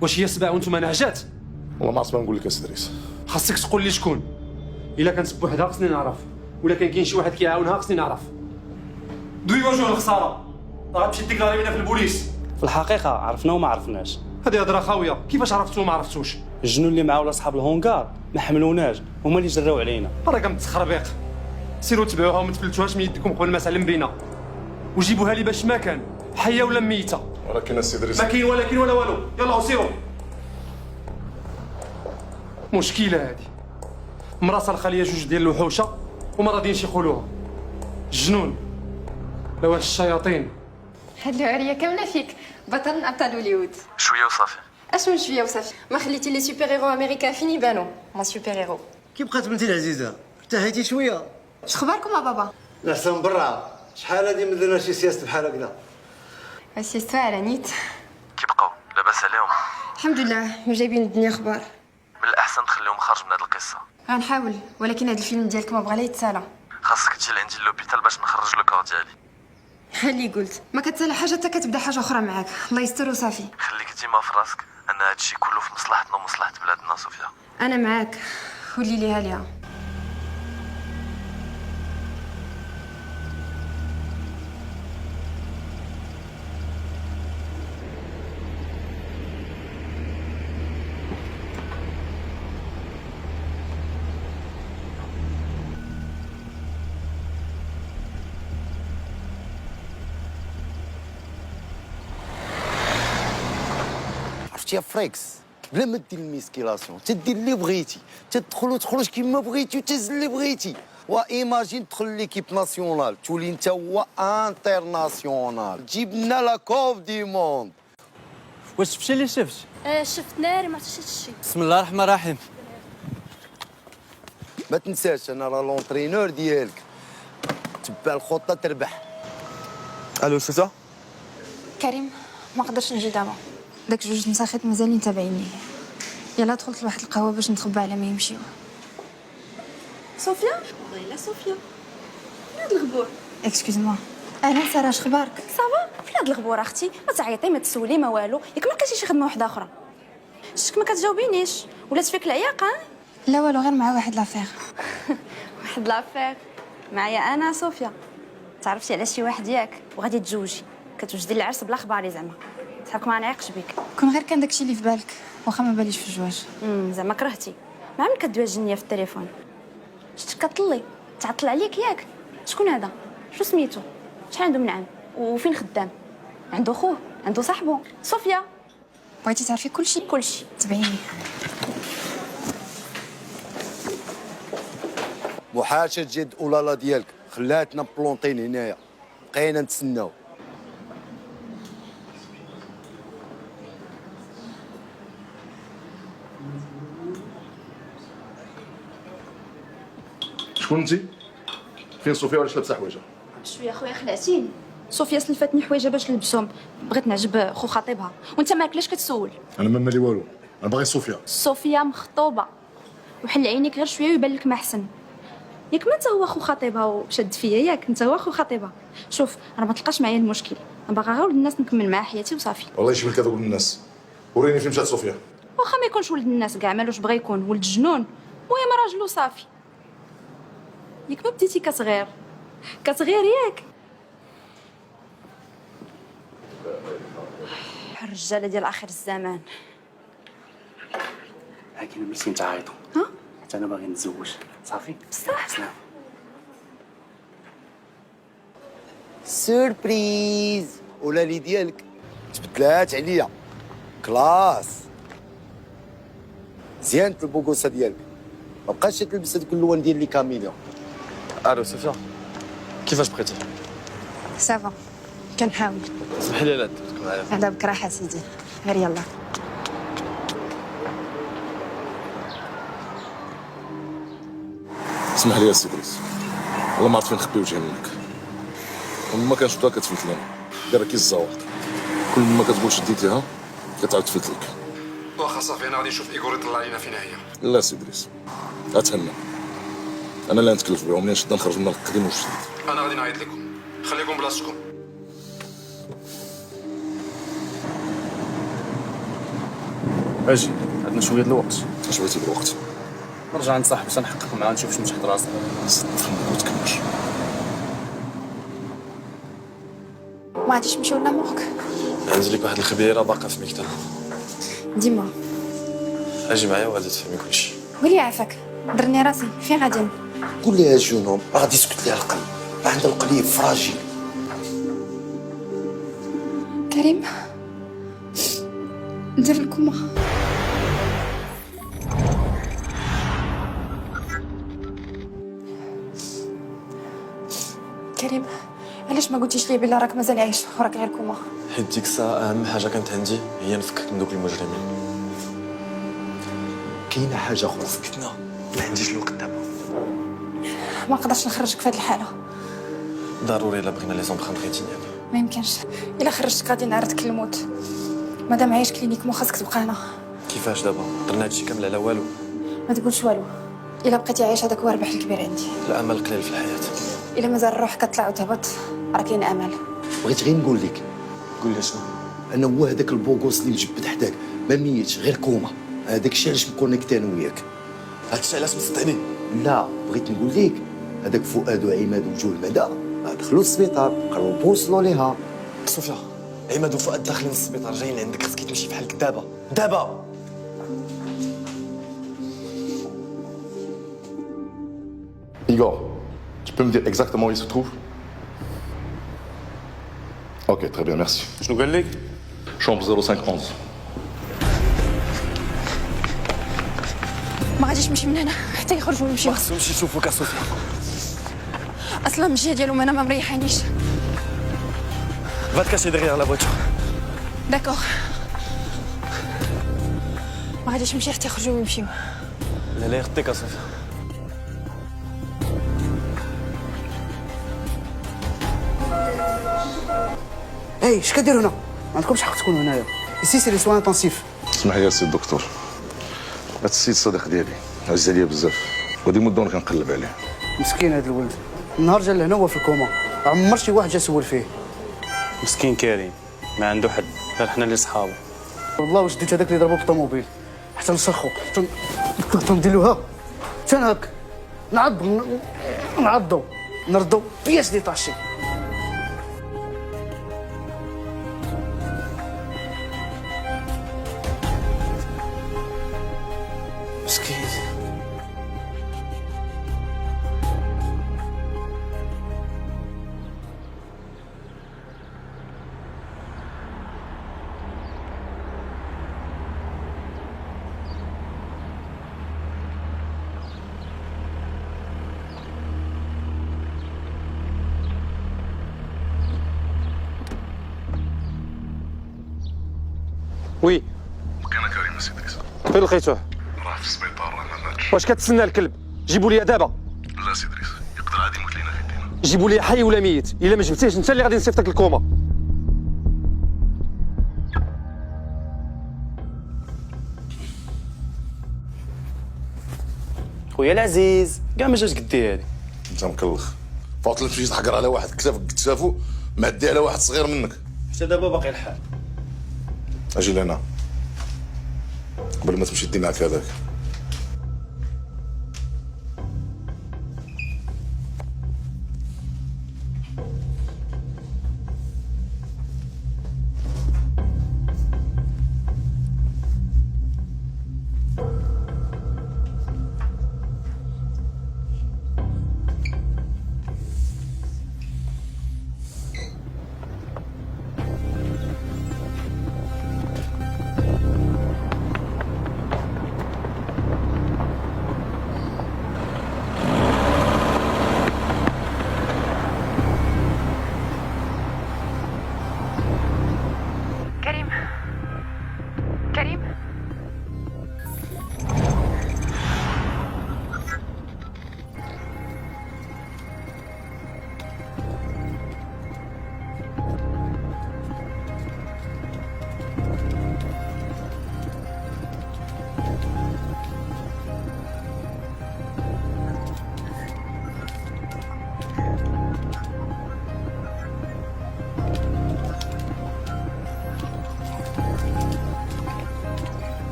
واش هي سبع وانتوما نعجات؟ والله ما عرفت ما نقول لك اسي دريس. خاصك تقول لي شكون. الا كانت بوحدها خصني نعرف، ولا كان كاين شي واحد كيعاونها خصني نعرف. دوي وجه الخساره راه تمشي ديكلاري بينا في البوليس. في الحقيقه عرفنا وما عرفناش. هذه هضره خاويه، كيفاش عرفتو وما عرفتوش؟ الجنون اللي معاه ولا صحاب الهونغار ما حملوناش، هما اللي جراو علينا. راه كمتخربيق. سيروا تبعوها وما تفلتوهاش من يدكم قبل ما سلم بينا، وجيبوها لي باش ما كان حيه ولا ميته. ولكن السي دريس ما كاين ولا كاين ولا والو. يلا سيروا. مشكله هذه. مرا صالخه ليا جوج ديال الوحوشه وما راضيينش يقولوها. الجنون لا واش الشياطين. هاد العريه كامله فيك، بطل من ابطال هوليوود. شويه وصافي. اش من شويه وصافي؟ ما خليتي لي سوبر هيرو امريكان فين يبانو؟ ما سوبر هيرو. كي بقات بنتي العزيزه ارتحيتي شويه؟ اش اخباركم يا بابا؟ الاحسن برا شحال هادي ما درنا شي سياسه بحال هكذا. السيستوى على نيت. كي بقاو لاباس عليهم؟ الحمد لله، جايبين الدنيا اخبار. من الاحسن تخليهم خارج من هاد القصه. غنحاول، ولكن هاد الفيلم ديالك ما بغا لا يتسالى. خاصك تجي لعندي اللوبيتال باش نخرج لو كور ديالي. اللي قلت ما كتسالى حاجه حتى كتبدا حاجه اخرى معاك. الله يستر وصافي. خليك ديما في راسك ان هادشي كله في مصلحتنا ومصلحه بلادنا صوفيا. انا معاك، ولي ليها ليها. عرفتي يا فريكس بلا ما دير الميسكيلاسيون تدير اللي بغيتي، تدخل وتخرج كيما بغيتي وتهز اللي بغيتي. وايماجين تدخل ليكيب ناسيونال تولي انت هو انترناسيونال، تجيب لنا لا كوب دي موند. واش شفتي اللي شفت؟ شفت ناري ما عرفتش هادشي. بسم الله الرحمن الرحيم. ما تنساش انا راه لونترينور ديالك، تبع الخطه تربح. الو شوزا. كريم ما قدرش نجي دابا، داك جوج نساخيت مازالين تابعيني. يلا دخلت لواحد القهوه باش نتخبى على ما يمشيو. صوفيا؟ والله صوفيا. فين هاد الغبور؟ اكسكوز موا. اهلا ساره، اش اخبارك؟ صافا؟ فين هاد الغبور اختي؟ ما تعيطي ما تسولي ما والو، ياك ما لقيتي شي خدمه واحده اخرى؟ شتك ما كتجاوبينيش، ولات فيك العياقه؟ لا والو، غير مع واحد لافير. واحد لافير معايا انا صوفيا. تعرفتي على شي واحد ياك وغادي تزوجي، كتوجدي العرس بلا خباري زعما. صحابك ما نعيقش بك. كون غير كان داكشي اللي في بالك، واخا ما باليش في الزواج. زعما كرهتي. مع من كدوي الجنيه في التليفون؟ شتك كطلي تعطل عليك ياك. شكون هذا؟ شو سميتو؟ شحال عنده من عام؟ وفين خدام؟ عنده خوه؟ عنده صاحبو؟ صوفيا بغيتي تعرفي كلشي؟ كلشي. تبعيني. محاشة جد اولالا ديالك خلاتنا بلونطين هنايا، بقينا نتسناو. شكون انت؟ فين صوفيا وعلاش لابسه حوايجها؟ شويه خويا خلعتيني. صوفيا سلفتني حوايجها باش نلبسهم، بغيت نعجب خو خطيبها، وانت مالك علاش كتسول؟ انا ما مالي والو، انا باغي صوفيا. صوفيا مخطوبه وحل عينيك غير شويه ويبان لك ما احسن. ياك ما انت هو خو خطيبها وشد فيا، ياك انت هو خو خطيبها. شوف انا ما تلقاش معايا المشكل، انا باغا غير ولد الناس نكمل معاه حياتي وصافي. والله يشبه لك هذا ولد الناس. وريني فين مشات صوفيا. واخا ما يكونش ولد الناس كاع، مالوش بغا يكون ولد جنون، المهم راجل وصافي. ياك ما بديتي كتغير ياك. الرجاله ديال اخر الزمان. لكن ملي تعيطوا ها حتى انا باغي نتزوج صافي بصح. سلام. سوربريز ولالي ديالك تبدلات عليا كلاس. زيانت البوكوسه ديالك، ما بقاش تلبس هذوك اللون ديال لي كاميليون. الو صوفيا، كيفاش بقيتي؟ سافا كنحاول. اسمحي لي لا درتك معايا. على بك راحه سيدي، غير يلا. اسمح لي يا سي دريس، والله ما عرفت فين نخبي وجهي منك. وما كنشوفها كتفلت لنا، دايره كي الزواق. كل ما كتقول شديت ليها كتعاود تفلت لك. واخا صافي انا غادي نشوف ايغور يطلع علينا فينا هي. لا سي دريس، اتهنى. انا اللي نتكلف بها، ومنين نشد نخرج من القديم وجديد. انا غادي نعيط لكم، خليكم بلاصتكم. اجي عندنا شويه د الوقت. اش بغيتي بالوقت؟ نرجع عند صاحبي تنحقق معاه نشوف شنو تحت راسنا. فهمك وتكمل. ما غاديش نمشيو لامورك؟ عندي لك واحد الخبيره باقا في المكتب. ديما اجي معايا وغادي تفهمي كلشي. قولي عافاك، درني راسي فين غادي؟ قول لها جونوم غادي يسكت لها القلب، عندها القلب فراجيل. كريم ندير الكوما. كريم علاش ما قلتيش لي بلا راك مازال عايش وراك غير كوما؟ حيت ديك الساعه اهم حاجه كانت عندي هي نفكك من دوك المجرمين. كاينه حاجه اخرى سكتنا، ما عنديش الوقت دابا. ما نقدرش نخرجك في هذه الحاله. ضروري الا بغينا لي زومبخان ريتينيال. ما يمكنش، الا خرجتك غادي نعرضك للموت. مادام عايش كلينيك مو خاصك تبقى هنا. كيفاش دابا؟ درنا هادشي كامل على والو. ما تقولش والو، الا بقيتي عايش هذاك هو الربح الكبير عندي. الامل قليل في الحياه. الا مازال الروح كتطلع وتهبط راه كاين امل. بغيت غير نقول لك، قول لي شنو؟ انا هو هذاك البوغوس اللي مجبد حداك ما ميتش غير كوما. هذاك الشيء علاش مكونيكتي انا وياك. هادشي علاش مصدقني؟ لا بغيت نقول لك، هذاك فؤاد وعماد وجوه المدى دخلوا للسبيطار قالوا بوصلوا ليها. صوفيا، عماد وفؤاد داخلين للسبيطار جايين عندك، خاصك تمشي بحالك دابا دابا. Igor, tu peux me dire exactement où il se trouve? Ok, très bien, merci. شنو قال لك؟ Chambre 0511. ما غاديش نمشي من هنا حتى يخرجوا ويمشيو. خصهم يمشي يشوفوك صوفيا. اصلا المجيه ديالهم انا ما مريحانيش. Va te cacher derrière la voiture. داكوغ، ما غاديش نمشي حتى يخرجوا ويمشيو. لا لا يخطيك صوفيا. اي اش كديروا هنا؟ ما عندكمش حق تكونوا هنايا. ici c'est les soins intensifs. اسمح لي يا سي الدكتور، هاد السيد صديق ديالي عز عليا بزاف، ودي مده وانا كنقلب عليه. مسكين هذا الولد، النهار جا لهنا هو في الكوما، عمر شي واحد جا سول فيه. مسكين كريم ما عنده حد، غير حنا اللي صحابه. والله واش ديت هذاك اللي ضربو بالطوموبيل حتى نسخو تنديلوها حتى هاك نعضو نردو بياس ديتاشي. مسكين. وي كان كريم سي دريس. فين لقيتوه؟ راه في السبيطار راه ما ماتش. واش كتسنى الكلب؟ جيبوا لي دابا. لا سي دريس، يقدر عادي يموت لينا في يدينا. جيبوا لي حي ولا ميت، الا ما جبتيش انت اللي غادي نصيفطك الكوما. خويا العزيز كاع ما جاش قدي هادي. انت مكلخ فاطل تمشي تحقر على واحد كتافك كتافو معدي على واحد صغير منك. حتى دابا باقي الحال. اجي لهنا قبل ما تمشي دي معاك هذاك. كريم كريم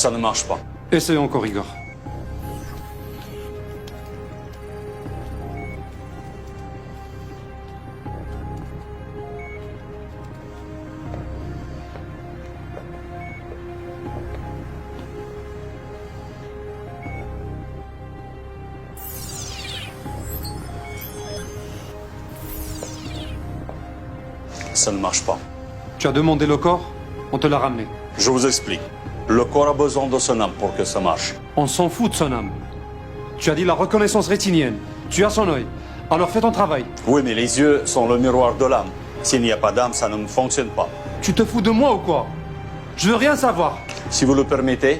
Ça ne marche pas. Essayons encore, Igor. Ça ne marche pas. Tu as demandé le corps, on te l'a ramené. Je vous explique. Le corps a besoin de son âme pour que ça marche. On s'en fout de son âme. Tu as dit la reconnaissance rétinienne. Tu as son œil. Alors fais ton travail. Oui, mais les yeux sont le miroir de l'âme. S'il n'y a pas d'âme, ça ne fonctionne pas. Tu te fous de moi ou quoi? Je veux rien savoir. Si vous le permettez,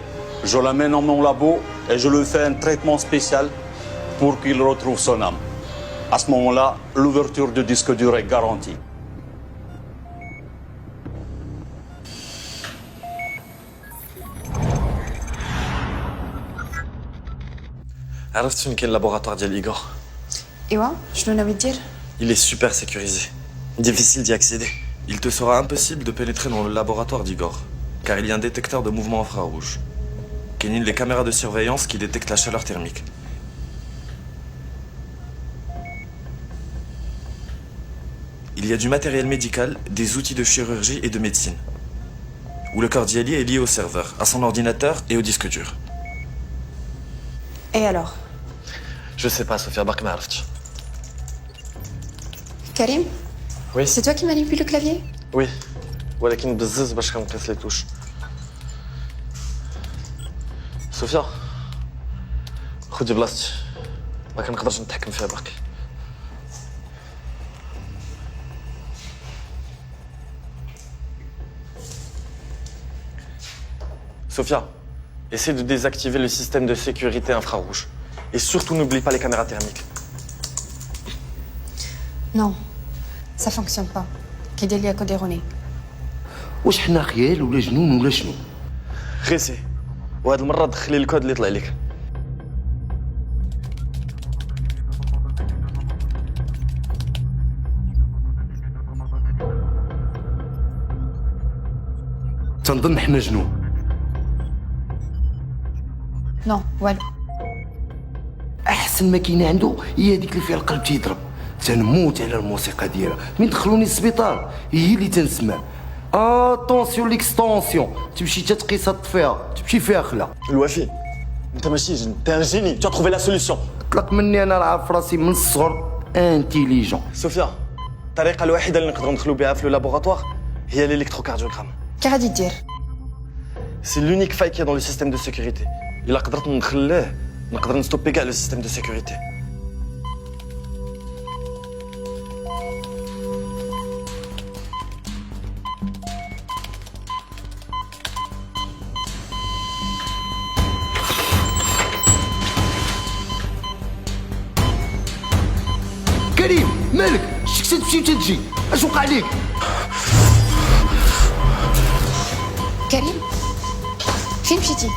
je l'amène dans mon labo et je lui fais un traitement spécial pour qu'il retrouve son âme. À ce moment-là, l'ouverture du disque dur est garantie. عرفت فين كاين اللابوغاتوار ديال إيغور؟ ايوا شنو ناوي دير؟ Il est super sécurisé. Difficile d'y accéder. Il te sera impossible de pénétrer dans le laboratoire d'Igor, car il y a un détecteur de mouvement infrarouge. Kenin, les caméras de surveillance qui détectent la chaleur thermique. Il y a du matériel médical, des outils de chirurgie et de médecine. Où le corps d'Yali est lié au serveur, à son ordinateur et au disque dur. Et alors? Je sais pas, Sofia Bark m'arrête. Karim? Oui. C'est toi qui manipules le clavier? Oui. ولكن بزز باش كنقيس لي توش. صوفيا خدي بلاصتي ما كنقدرش نتحكم فيها باقي. Sofia, essaie de désactiver le système de sécurité infrarouge. Et surtout n'oublie pas les caméras thermiques. Non, ça fonctionne pas. كيدير ليا كود ايروني. واش حنا خيال ولا جنون ولا شنو؟ غيسي وهاد المرة دخلي الكود اللي طلع لك. تنظن حنا جنون. Non, والو. احسن ما كاينه عنده هي هذيك اللي فيها القلب تيضرب. تنموت على الموسيقى ديالها. من دخلوني للسبيطار هي اللي تنسمع. اتونسيون ليكستونسيون، تمشي تتقيسها تطفيها، تمشي فيها خلا. الوفي انت ماشي جن، انت ان جيني، tu as trouvé la solution. طلق مني انا عارف راسي من الصغر انتيليجون. سوفيا الطريقه الوحيده اللي نقدروا ندخلوا بها في لو لابوغاتوار هي l'electrocardiogramme. كي غادي دير؟ سي l'unique faille qu'il y a dans le système de sécurité. الا قدرت ندخليه نقدر نستوبي كاع لو سيستيم دو سيكوريتي. كريم مالك؟ شتي تمشي وتجي، اش وقع ليك؟ كريم فين مشيتي؟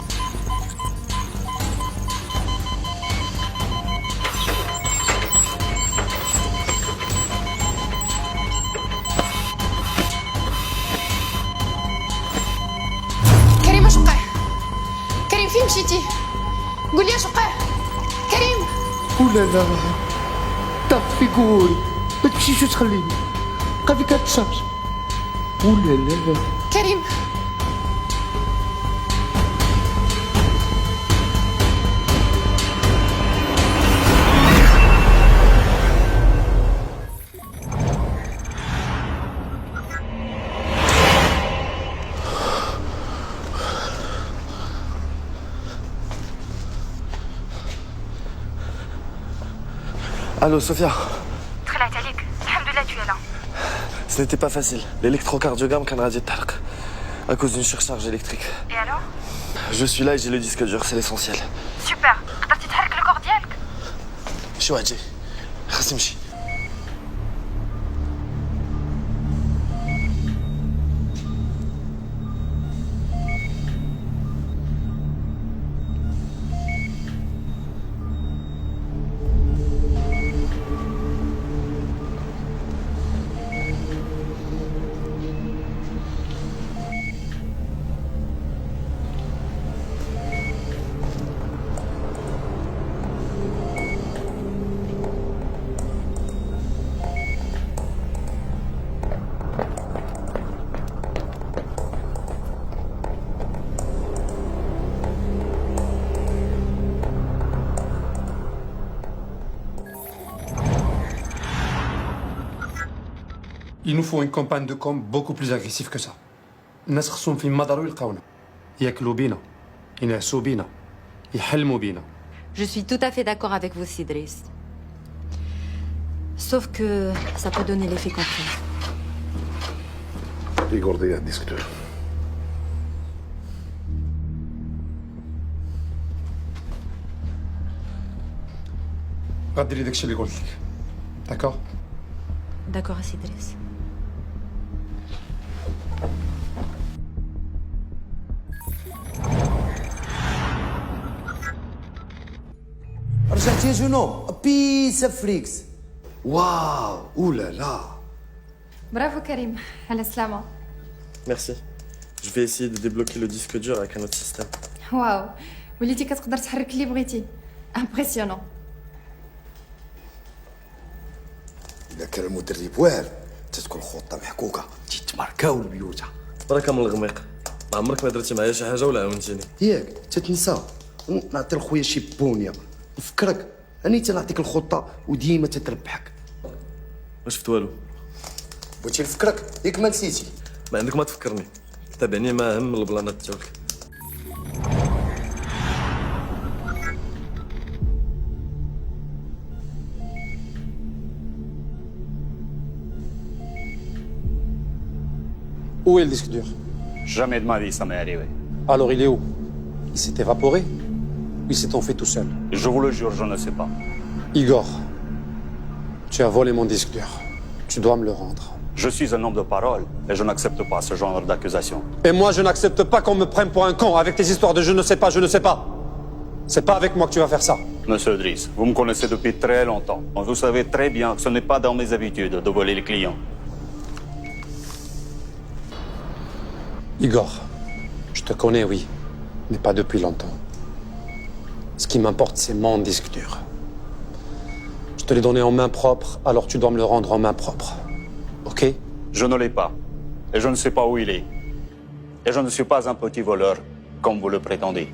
كريم اش وقع؟ كريم فين مشيتي؟ قول لي اش وقع؟ كريم ولا لا طفي قولي ما تمشيش وتخليني بقى فيك هاد الشهر. ولا لا كريم Allô, Sophia. دخلت عليك الحمد لله tu es là. Ce n'était pas facile. L'électrocardiogramme كان غادي يتحرق à cause d'une surcharge électrique. Et alors? Je suis là et j'ai le disque dur, c'est l'essentiel. Super. قدرتي تحرك الكور ديالك؟ شو واحد جاي خاص يمشي. Il nous faut une campagne de com beaucoup plus agressive que ça. الناس خصهم فين ما داروا يلقاونا، ياكلوا بينا، ينعسوا بينا، يحلموا بينا. Je suis tout à fait d'accord avec vous, Sidris. Sauf que ça peut donner l'effet contraire. Igor ضيع الديسك دور. غديري داكشي اللي قلت لك. داكور؟ D'accord, Sidris. رجعتي يا جنو بيس فريكس. واو اولا لا. برافو كريم على السلامة. Merci. Je vais essayer de débloquer le disque dur avec un autre système. واو وليتي كتقدر تحرك اللي بغيتي. امبرسيونون. إذا كان المدرب واعر تتكون خطة محكوكة تيتماركاو البيوتة. بركة من الغميق. ما عمرك ما درتي معايا شي حاجة ولا عاونتيني. ياك تتنسى نعطي لخويا شي بونية نفكرك أني تنعطيك الخطة وديما تتربحك. ما شفت والو. بغيتي نفكرك ياك ما نسيتي. ما عندك ما تفكرني. تابعني ما أهم من البلانات ديالك. Où est le disque dur? Jamais de ma vie, ça m'est arrivé. Alors il est où? Il s'est évaporé? Ou il s'est enfui tout seul? Je vous le jure, je ne sais pas. Igor, tu as volé mon disque dur. Tu dois me le rendre. Je suis un homme de parole et je n'accepte pas ce genre d'accusation. Et moi, je n'accepte pas qu'on me prenne pour un con avec tes histoires de je ne sais pas, je ne sais pas. C'est pas avec moi que tu vas faire ça. Monsieur Driss, vous me connaissez depuis très longtemps. Donc vous savez très bien que ce n'est pas dans mes habitudes de voler les clients. Igor, te connais, oui, mais pas depuis longtemps. Ce qui m'importe, c'est mon disque dur. Je te l'ai donné en main propre, alors tu dois me le rendre en main propre. Ok? Je ne l'ai pas. Et je ne sais pas où il est. Et je ne suis pas un petit voleur, comme vous le prétendez.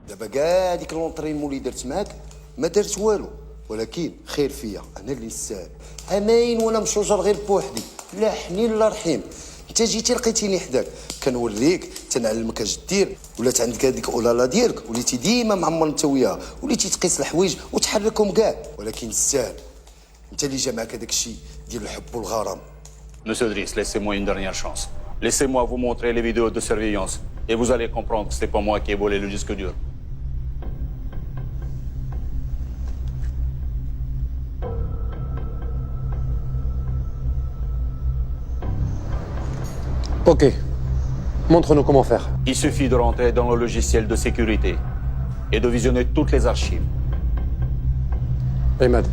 دابا كاع هذيك لونطريمون اللي درت معاك ما درت والو، ولكن خير فيا انا اللي نستاهل. امين وانا مشوجر غير بوحدي، لا حنين لا رحيم. انت جيتي لقيتيني حداك، كنوريك تنعلمك اش دير، ولات عندك هذيك اولالا ديالك، وليتي ديما معمر انت وياها، وليتي تقيس الحوايج وتحركهم كاع، ولكن تستاهل. انت اللي جا معاك هذاك الشيء ديال الحب والغرام. Monsieur Driss, laissez-moi une dernière chance. Laissez-moi vous montrer les vidéos de surveillance et vous allez comprendre que c'est pas moi qui ai volé le disque dur. Ok. Montre-nous comment faire. Il suffit de rentrer dans le logiciel de sécurité et de visionner toutes les archives. Ahmed.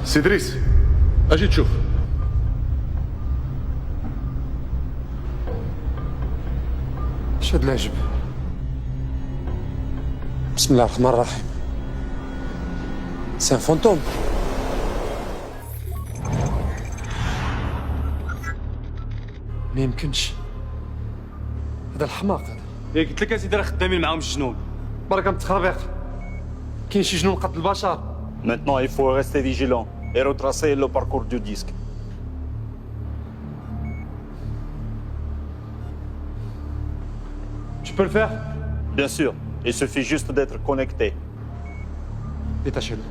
سي دريس اجي تشوف. شد العجب. بسم الله الرحمن الرحيم. سي ان فونتوم. ما يمكنش. هذا الحماق هذا. يا قلت لك اسيدي راه خدامين معاهم الجنون. بركه متخربيق. كاين شي جنون قتل البشر. Maintenant, il faut rester vigilant et retracer le parcours du disque. Tu peux le faire? Bien sûr, il suffit juste d'être connecté. Détachez-le.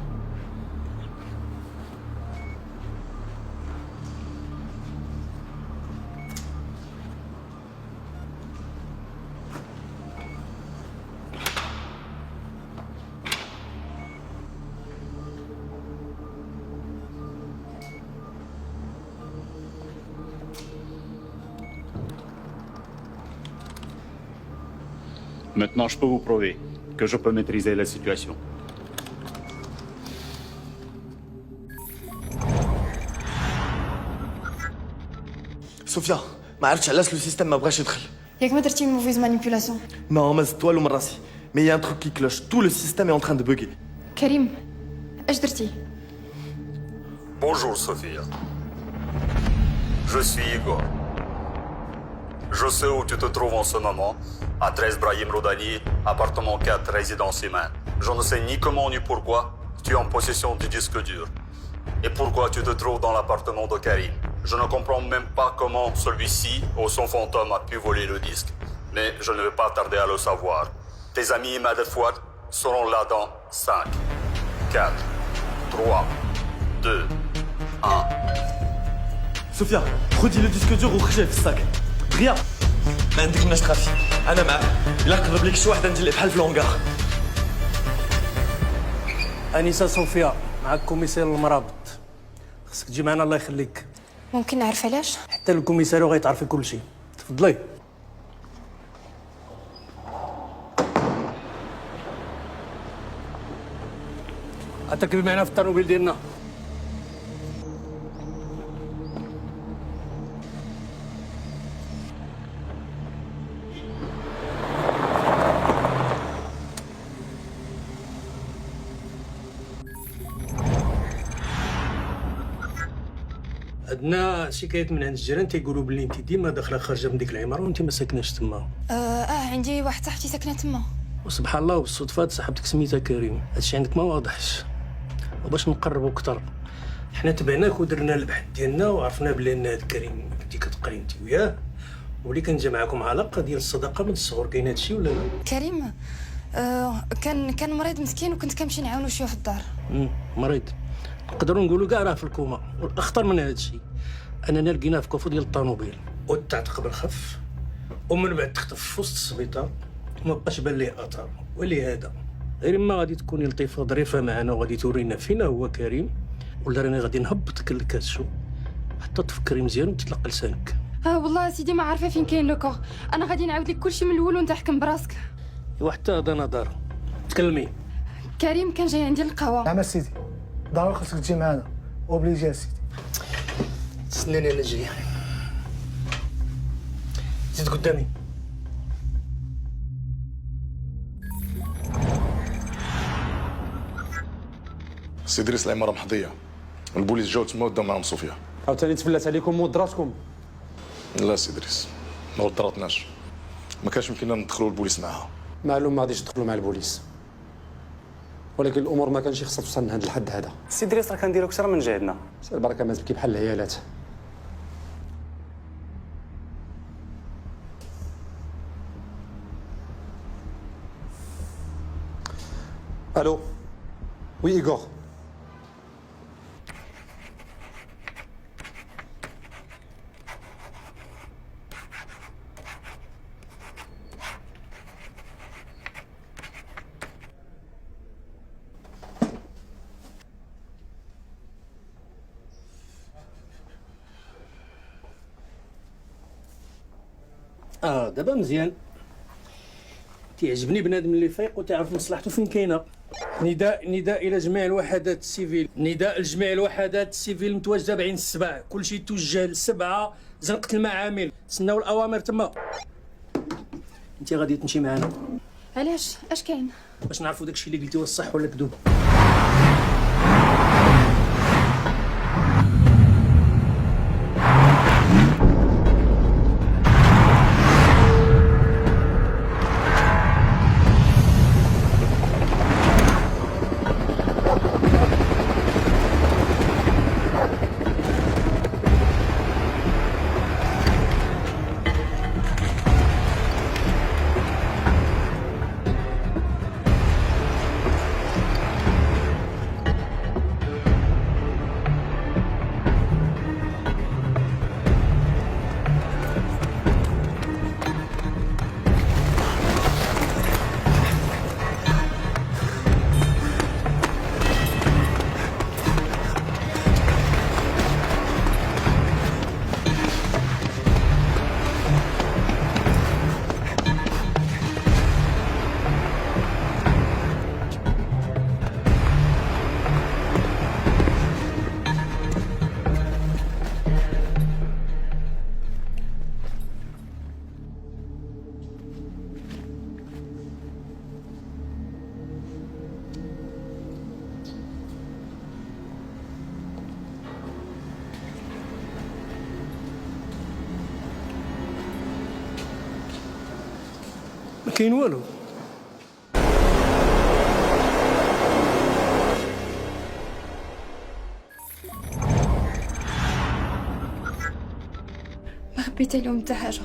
Maintenant, je peux vous prouver que je peux maîtriser la situation. صوفيا ما عرفتش علاش لو سيستيم ما بغاش يدخل. ياك ما درتي موفيز مانيبيولاسيون؟ نو ما زدت والو من راسي، مي يا ان تروك كي كلوش، تو لو سيستيم اي ان تران دو بوغي. كريم اش درتي؟ Bonjour Sophia. Je suis Igor. Je sais où tu te trouves en ce moment, à 13 Brahim Rodani, appartement 4, résidence humaine. Je ne sais ni comment ni pourquoi tu es en possession du disque dur. Et pourquoi tu te trouves dans l'appartement de Karim. Je ne comprends même pas comment celui-ci ou son fantôme a pu voler le disque. Mais je ne vais pas tarder à le savoir. Tes amis Imad et Fouad seront là dans 5, 4, 3, 2, 1. صوفيا خدي لو ديسك دور وخرجيه في الساك. دغيا ما عندكناش تخافي، انا معاك. الا قرب لك شي واحد ندير لك بحال في لونغار. انسه صوفيا معك كوميسير المرابط، خصك تجي معنا الله يخليك. ممكن نعرف علاش؟ حتى الكوميساريو غيتعرفي كل شيء. تفضلي. غتركبي معنا في الطوموبيل ديالنا. عندنا شكايات من عند الجيران تيقولوا بلي انت ديما داخله خارجه من ديك العماره وانت ما ساكناش تما. عندي واحد صاحبتي ساكنه تما. وسبحان الله وبالصدفه صاحبتك سميتها كريم، هادشي عندك ما واضحش. وباش نقربوا اكثر حنا تبعناك ودرنا البحث ديالنا وعرفنا بلي ان هاد كريم كنتي كتقري انت وياه، ولي كان جا معاكم علاقه ديال الصداقه من الصغر. كاين هادشي ولا لا؟ كريم كان مريض مسكين وكنت كنمشي نعاونو شويه في الدار. مريض، نقدروا نقولوا كاع راه في الكوما. والاخطر من هادشي اننا لقيناه في كوفو ديال الطوموبيل وتعتق بالخف، ومن بعد تختف في وسط السبيطار وما بقاش بان ليه اثار. ولهذا غير ما غادي تكوني لطيفه ظريفه معنا وغادي تورينا فينا هو كريم، ولا راني غادي نهبطك للكاتشو حتى تفكري مزيان وتطلق لسانك. والله سيدي ما عارفه فين كاين لو كور. انا غادي نعاود لك كلشي من الاول وانت حكم براسك. وحتى هذا نظر تكلمي. كريم كان جاي عندي القهوه. نعم سيدي، ضروري خاصك تجي معنا اوبليجي سيدي. تسناني انا جاي. زيد قدامي. سي ادريس العماره محظيه، البوليس جاو تما وداو معاهم صوفيا. عاوتاني تفلات عليكم ودراتكم. لا سي ادريس ما ودراتناش، ما كانش يمكننا ندخلوا البوليس معاها. معلوم ما غاديش تدخلوا مع البوليس، ولكن الامور ما كانش خصها توصل لهذا الحد هذا. سي دريس راه كنديرو اكثر من جهدنا. سير البركه ما تبكي بحال العيالات. الو وي ايغور. دابا مزيان. تيعجبني بنادم اللي فايق وتعرف مصلحته فين كاينه. نداء الى جميع الوحدات السيفيل، نداء لجميع الوحدات السيفيل المتواجده بعين السبع، كلشي توجه للسبعه زنقه المعامل، تسناو الاوامر تما. انت غادي تمشي معنا. علاش؟ اش كاين؟ باش نعرفوا داكشي اللي قلتي واش صح ولا كذوب. ما كاين والو. ما خبيت لهم حتى حاجه.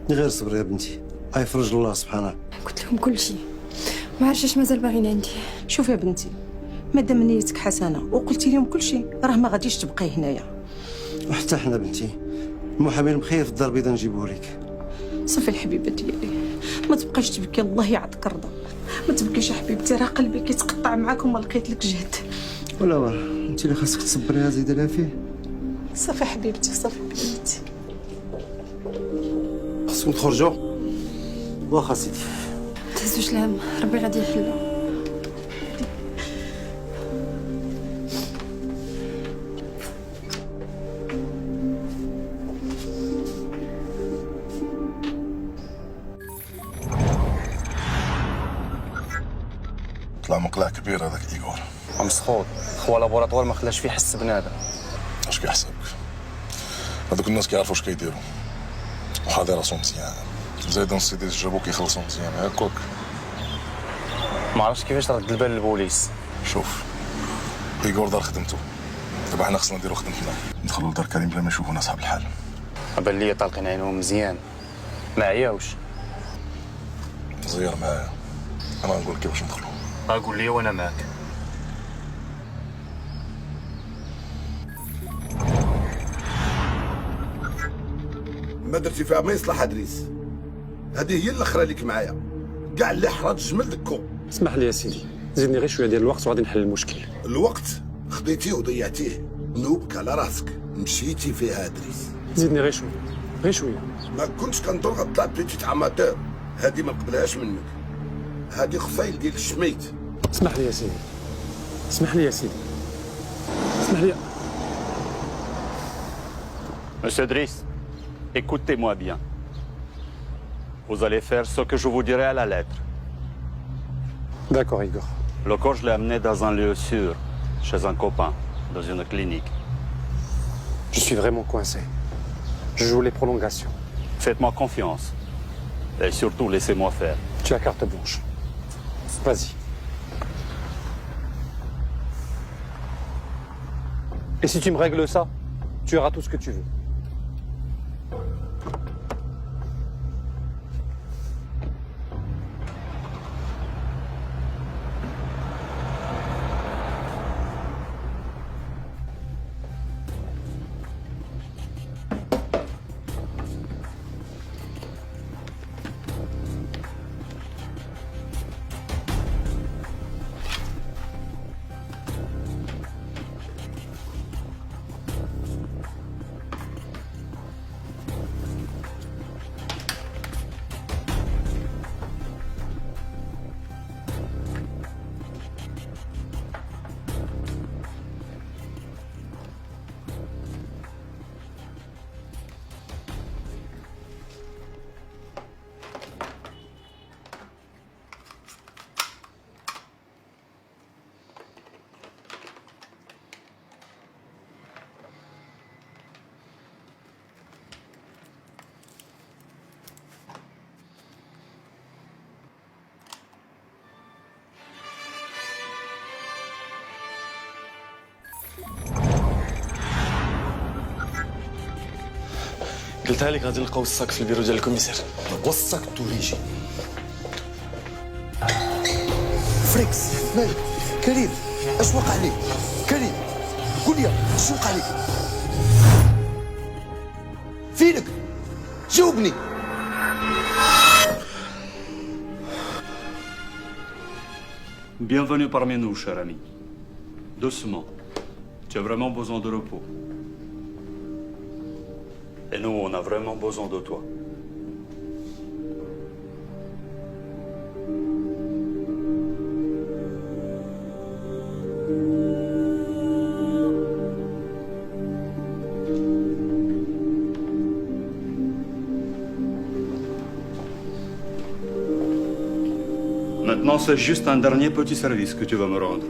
غير صبري يا بنتي، غيفرج الله سبحانه. قلت لهم كل شيء، ما عرفتش اش مازال باغيين عندي. شوف يا بنتي، مادام نيتك حسنه وقلتي لهم كل شيء راه ما غاديش تبقاي هنايا. وحتى حنا بنتي المحامين بخير في الدار البيضاء نجيبوه لك. صافي الحبيبه ديالي، ما تبقاش تبكي، الله يعطيك الرضا. ما تبكيش يا حبيبتي، راه قلبي كيتقطع معاك وما لقيت لك جهد. ولا واه انت اللي خاصك تصبري يا زيد لها فيه. صافي حبيبتي، صافي بنتي. خاصكم تخرجوا. واخا سيدي. تهزوش الهم، ربي غادي يحلها. طلع مقلع كبير هذاك ايغور. مسخوط، خوا لابوراتوار ما خلاش فيه حس بنادم. اش كيحسبك؟ هذوك الناس كيعرفوا اش كيديروا، وحاضر راسهم مزيان. زايد السيدي جابوك يخلصوا مزيان هاكوك. ما عرفتش كيفاش ترد البال للبوليس. شوف ايغور دار خدمته، دابا حنا خصنا نديرو خدمتنا، ندخلو لدار كريم بلا ما يشوفونا صحاب الحال. بان ليا طالقين عينهم مزيان، ما عياوش. زير معايا، انا غنقول كيفاش ندخلو. قول لي وانا معاك. ما درتي فيها ما يصلح ادريس. هذه هي الاخرى ليك معايا، كاع اللي حرات الجمل دكو. اسمح لي يا سيدي، زيدني غير شويه ديال الوقت وغادي نحل المشكل. الوقت خديتيه وضيعتيه، نوبك على راسك، مشيتي فيها ادريس. زيدني غير شويه، غير شويه. ما كنتش كنظن غطلع بيتيت عماتور، هذه ما نقبلهاش منك. هذه خصايل ديال الشميت. اسمح لي يا سيدي، اسمح لي يا سيدي، اسمح لي. Monsieur Driss, écoutez-moi bien. Vous allez faire ce que je vous dirai à la lettre. D'accord, Igor. Le corps, je l'ai amené dans un lieu sûr, chez un copain, dans une clinique. Je suis vraiment coincé. Je joue les prolongations. Faites-moi confiance. Et surtout, laissez-moi faire. Tu as carte blanche. Vas-y. Et si tu me règles ça, tu auras tout ce que tu veux. قلتها لك غادي نلقاو الصاك في البيرو ديال الكوميسير. وصاك توريجي فريكس مالك كريم؟ اش وقع لك كريم؟ قول لي اش وقع لك؟ فينك؟ جاوبني. Bienvenue parmi nous, cher ami. Doucement. Tu as vraiment besoin de repos. Et nous, on a vraiment besoin de toi. Maintenant, c'est juste un dernier petit service que tu vas me rendre.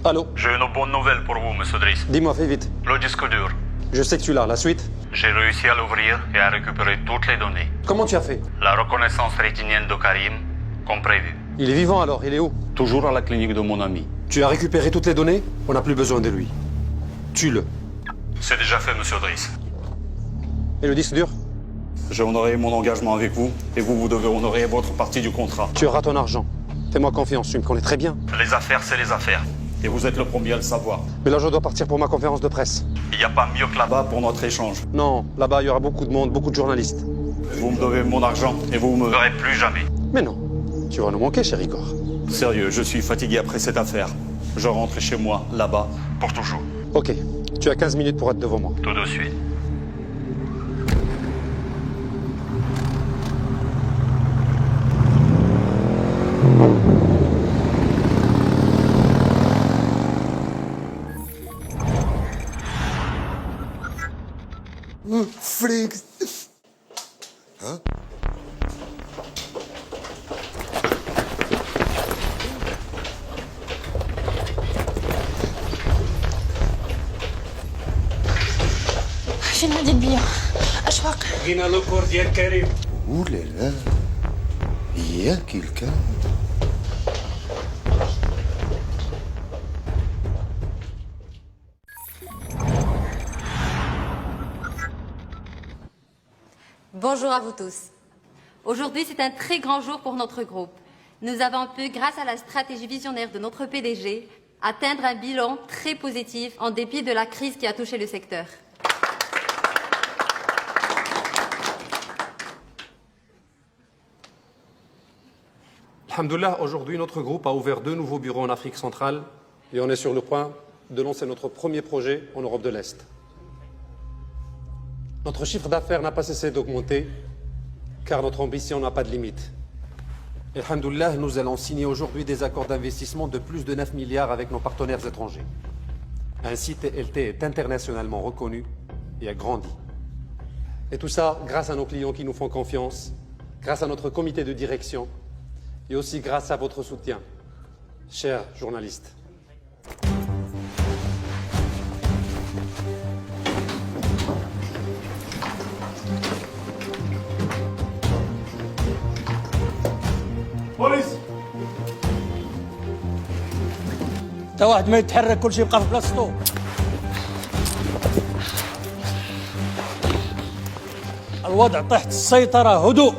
Allô? J'ai une bonne nouvelle pour vous, monsieur Driss. Dis-moi, fais vite. Le disque dur. Je sais que tu l'as. La suite? J'ai réussi à l'ouvrir et à récupérer toutes les données. Comment tu as fait? La reconnaissance rétinienne de Karim, comme prévu. Il est vivant alors, il est où? Toujours à la clinique de mon ami. Tu as récupéré toutes les données? On n'a plus besoin de lui. Tue-le. C'est déjà fait, monsieur Driss. Et le disque dur? J'ai honoré mon engagement avec vous, et vous, vous devez honorer votre partie du contrat. Tu auras ton argent. Fais-moi confiance, tu me connais très bien. Les affaires, c'est les affaires. Et vous êtes le premier à le savoir. Mais là, je dois partir pour ma conférence de presse. Il n'y a pas mieux que là-bas pour notre échange. Non, là-bas, il y aura beaucoup de monde, beaucoup de journalistes. Vous me devez mon argent, et vous ne me verrez plus jamais. Mais non, tu vas nous manquer, cher Igor. Sérieux, je suis fatigué après cette affaire. Je rentre chez moi, là-bas, pour toujours. Ok, tu as 15 minutes pour être devant moi. Tout de suite. فريكس. ها؟ فين نادي البيا؟ اشواق لقينا لوكور ديال كريم. ولا لا ياك الكلام. Bonjour à vous tous. Aujourd'hui, c'est un très grand jour pour notre groupe. Nous avons pu, grâce à la stratégie visionnaire de notre PDG, atteindre un bilan très positif en dépit de la crise qui a touché le secteur. Alhamdoulilah, aujourd'hui, notre groupe a ouvert 2 nouveaux bureaux en Afrique centrale et on est sur le point de lancer notre premier projet en Europe de l'Est. Notre chiffre d'affaires n'a pas cessé d'augmenter car notre ambition n'a pas de limite. Et alhamdoulilah, nous allons signer aujourd'hui des accords d'investissement de plus de 9 milliards avec nos partenaires étrangers. Ainsi, TLT est internationalement reconnu et a grandi. Et tout ça grâce à nos clients qui nous font confiance, grâce à notre comité de direction et aussi grâce à votre soutien, chers journalistes. بوليس تا واحد ما يتحرك كلشي يبقى في بلاصتو. الوضع تحت السيطرة. هدوء.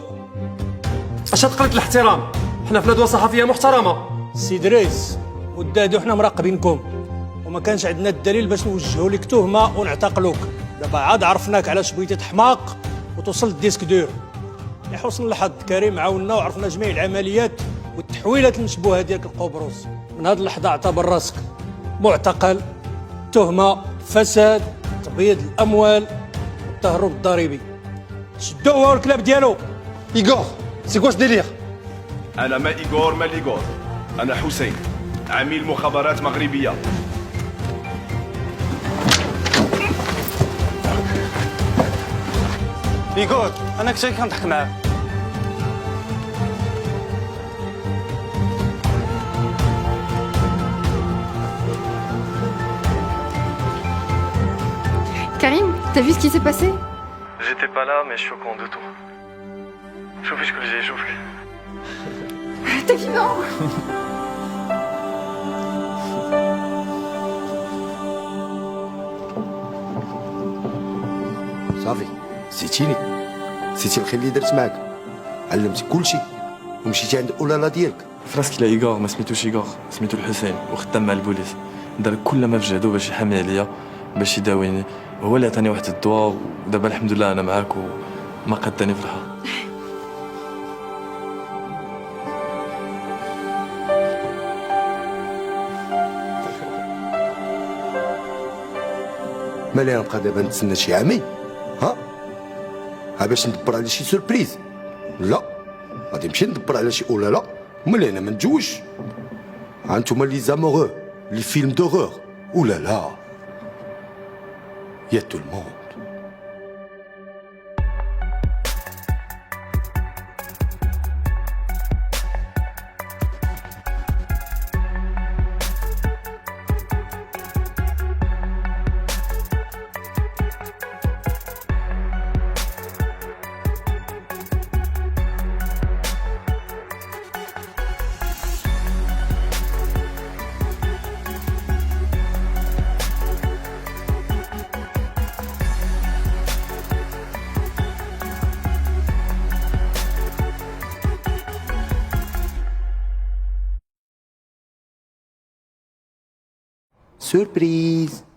اش تقلت الاحترام؟ حنا في ندوة صحفية محترمة. سي دريس ودادو حنا مراقبينكم وما كانش عندنا الدليل باش نوجهوا لك تهمة ونعتقلوك. دابا عاد عرفناك علاش بغيتي تحماق وتوصل للديسك دور. لحسن الحظ كريم عاوننا وعرفنا جميع العمليات والتحويلات المشبوهه ديالك القبرص. من هذه اللحظه اعتبر راسك معتقل، تهمه فساد، تبييض الاموال والتهرب الضريبي. شدوه هو الكلاب ديالو. ايغور سي كواش ديلير؟ انا ما ايغور ما ليغور، انا حسين عميل مخابرات مغربيه. ايغور انا كنت كنضحك معاه. Karim, t'as vu ce qui s'est passé? J'étais pas là, mais je suis au courant de tout. شوفي شكون جاي يشوفك. T'as dit non? صافي نسيتيني، نسيتي الخير اللي درت معاك، علمتك كلشي ومشيتي عند اولالا ديالك. فراسك لا ايغور ما سميتوش ايغور، سميتو الحسين وخدام مع البوليس. دار كل ما في جهدو باش يحامي عليا باش يداويني، وهو اللي عطاني واحد الدواء ودابا الحمد لله انا معاك وما قداني في الحال. مالي نبقى دابا نتسنى شي عامين؟ ها باش ندبر على شي سوربريز؟ لا غادي نمشي ندبر على شي اولالا، مالي انا ما نتزوجش. هانتوما لي زاموغو لي فيلم دوغور اولالا يا تو الموند. Surprise!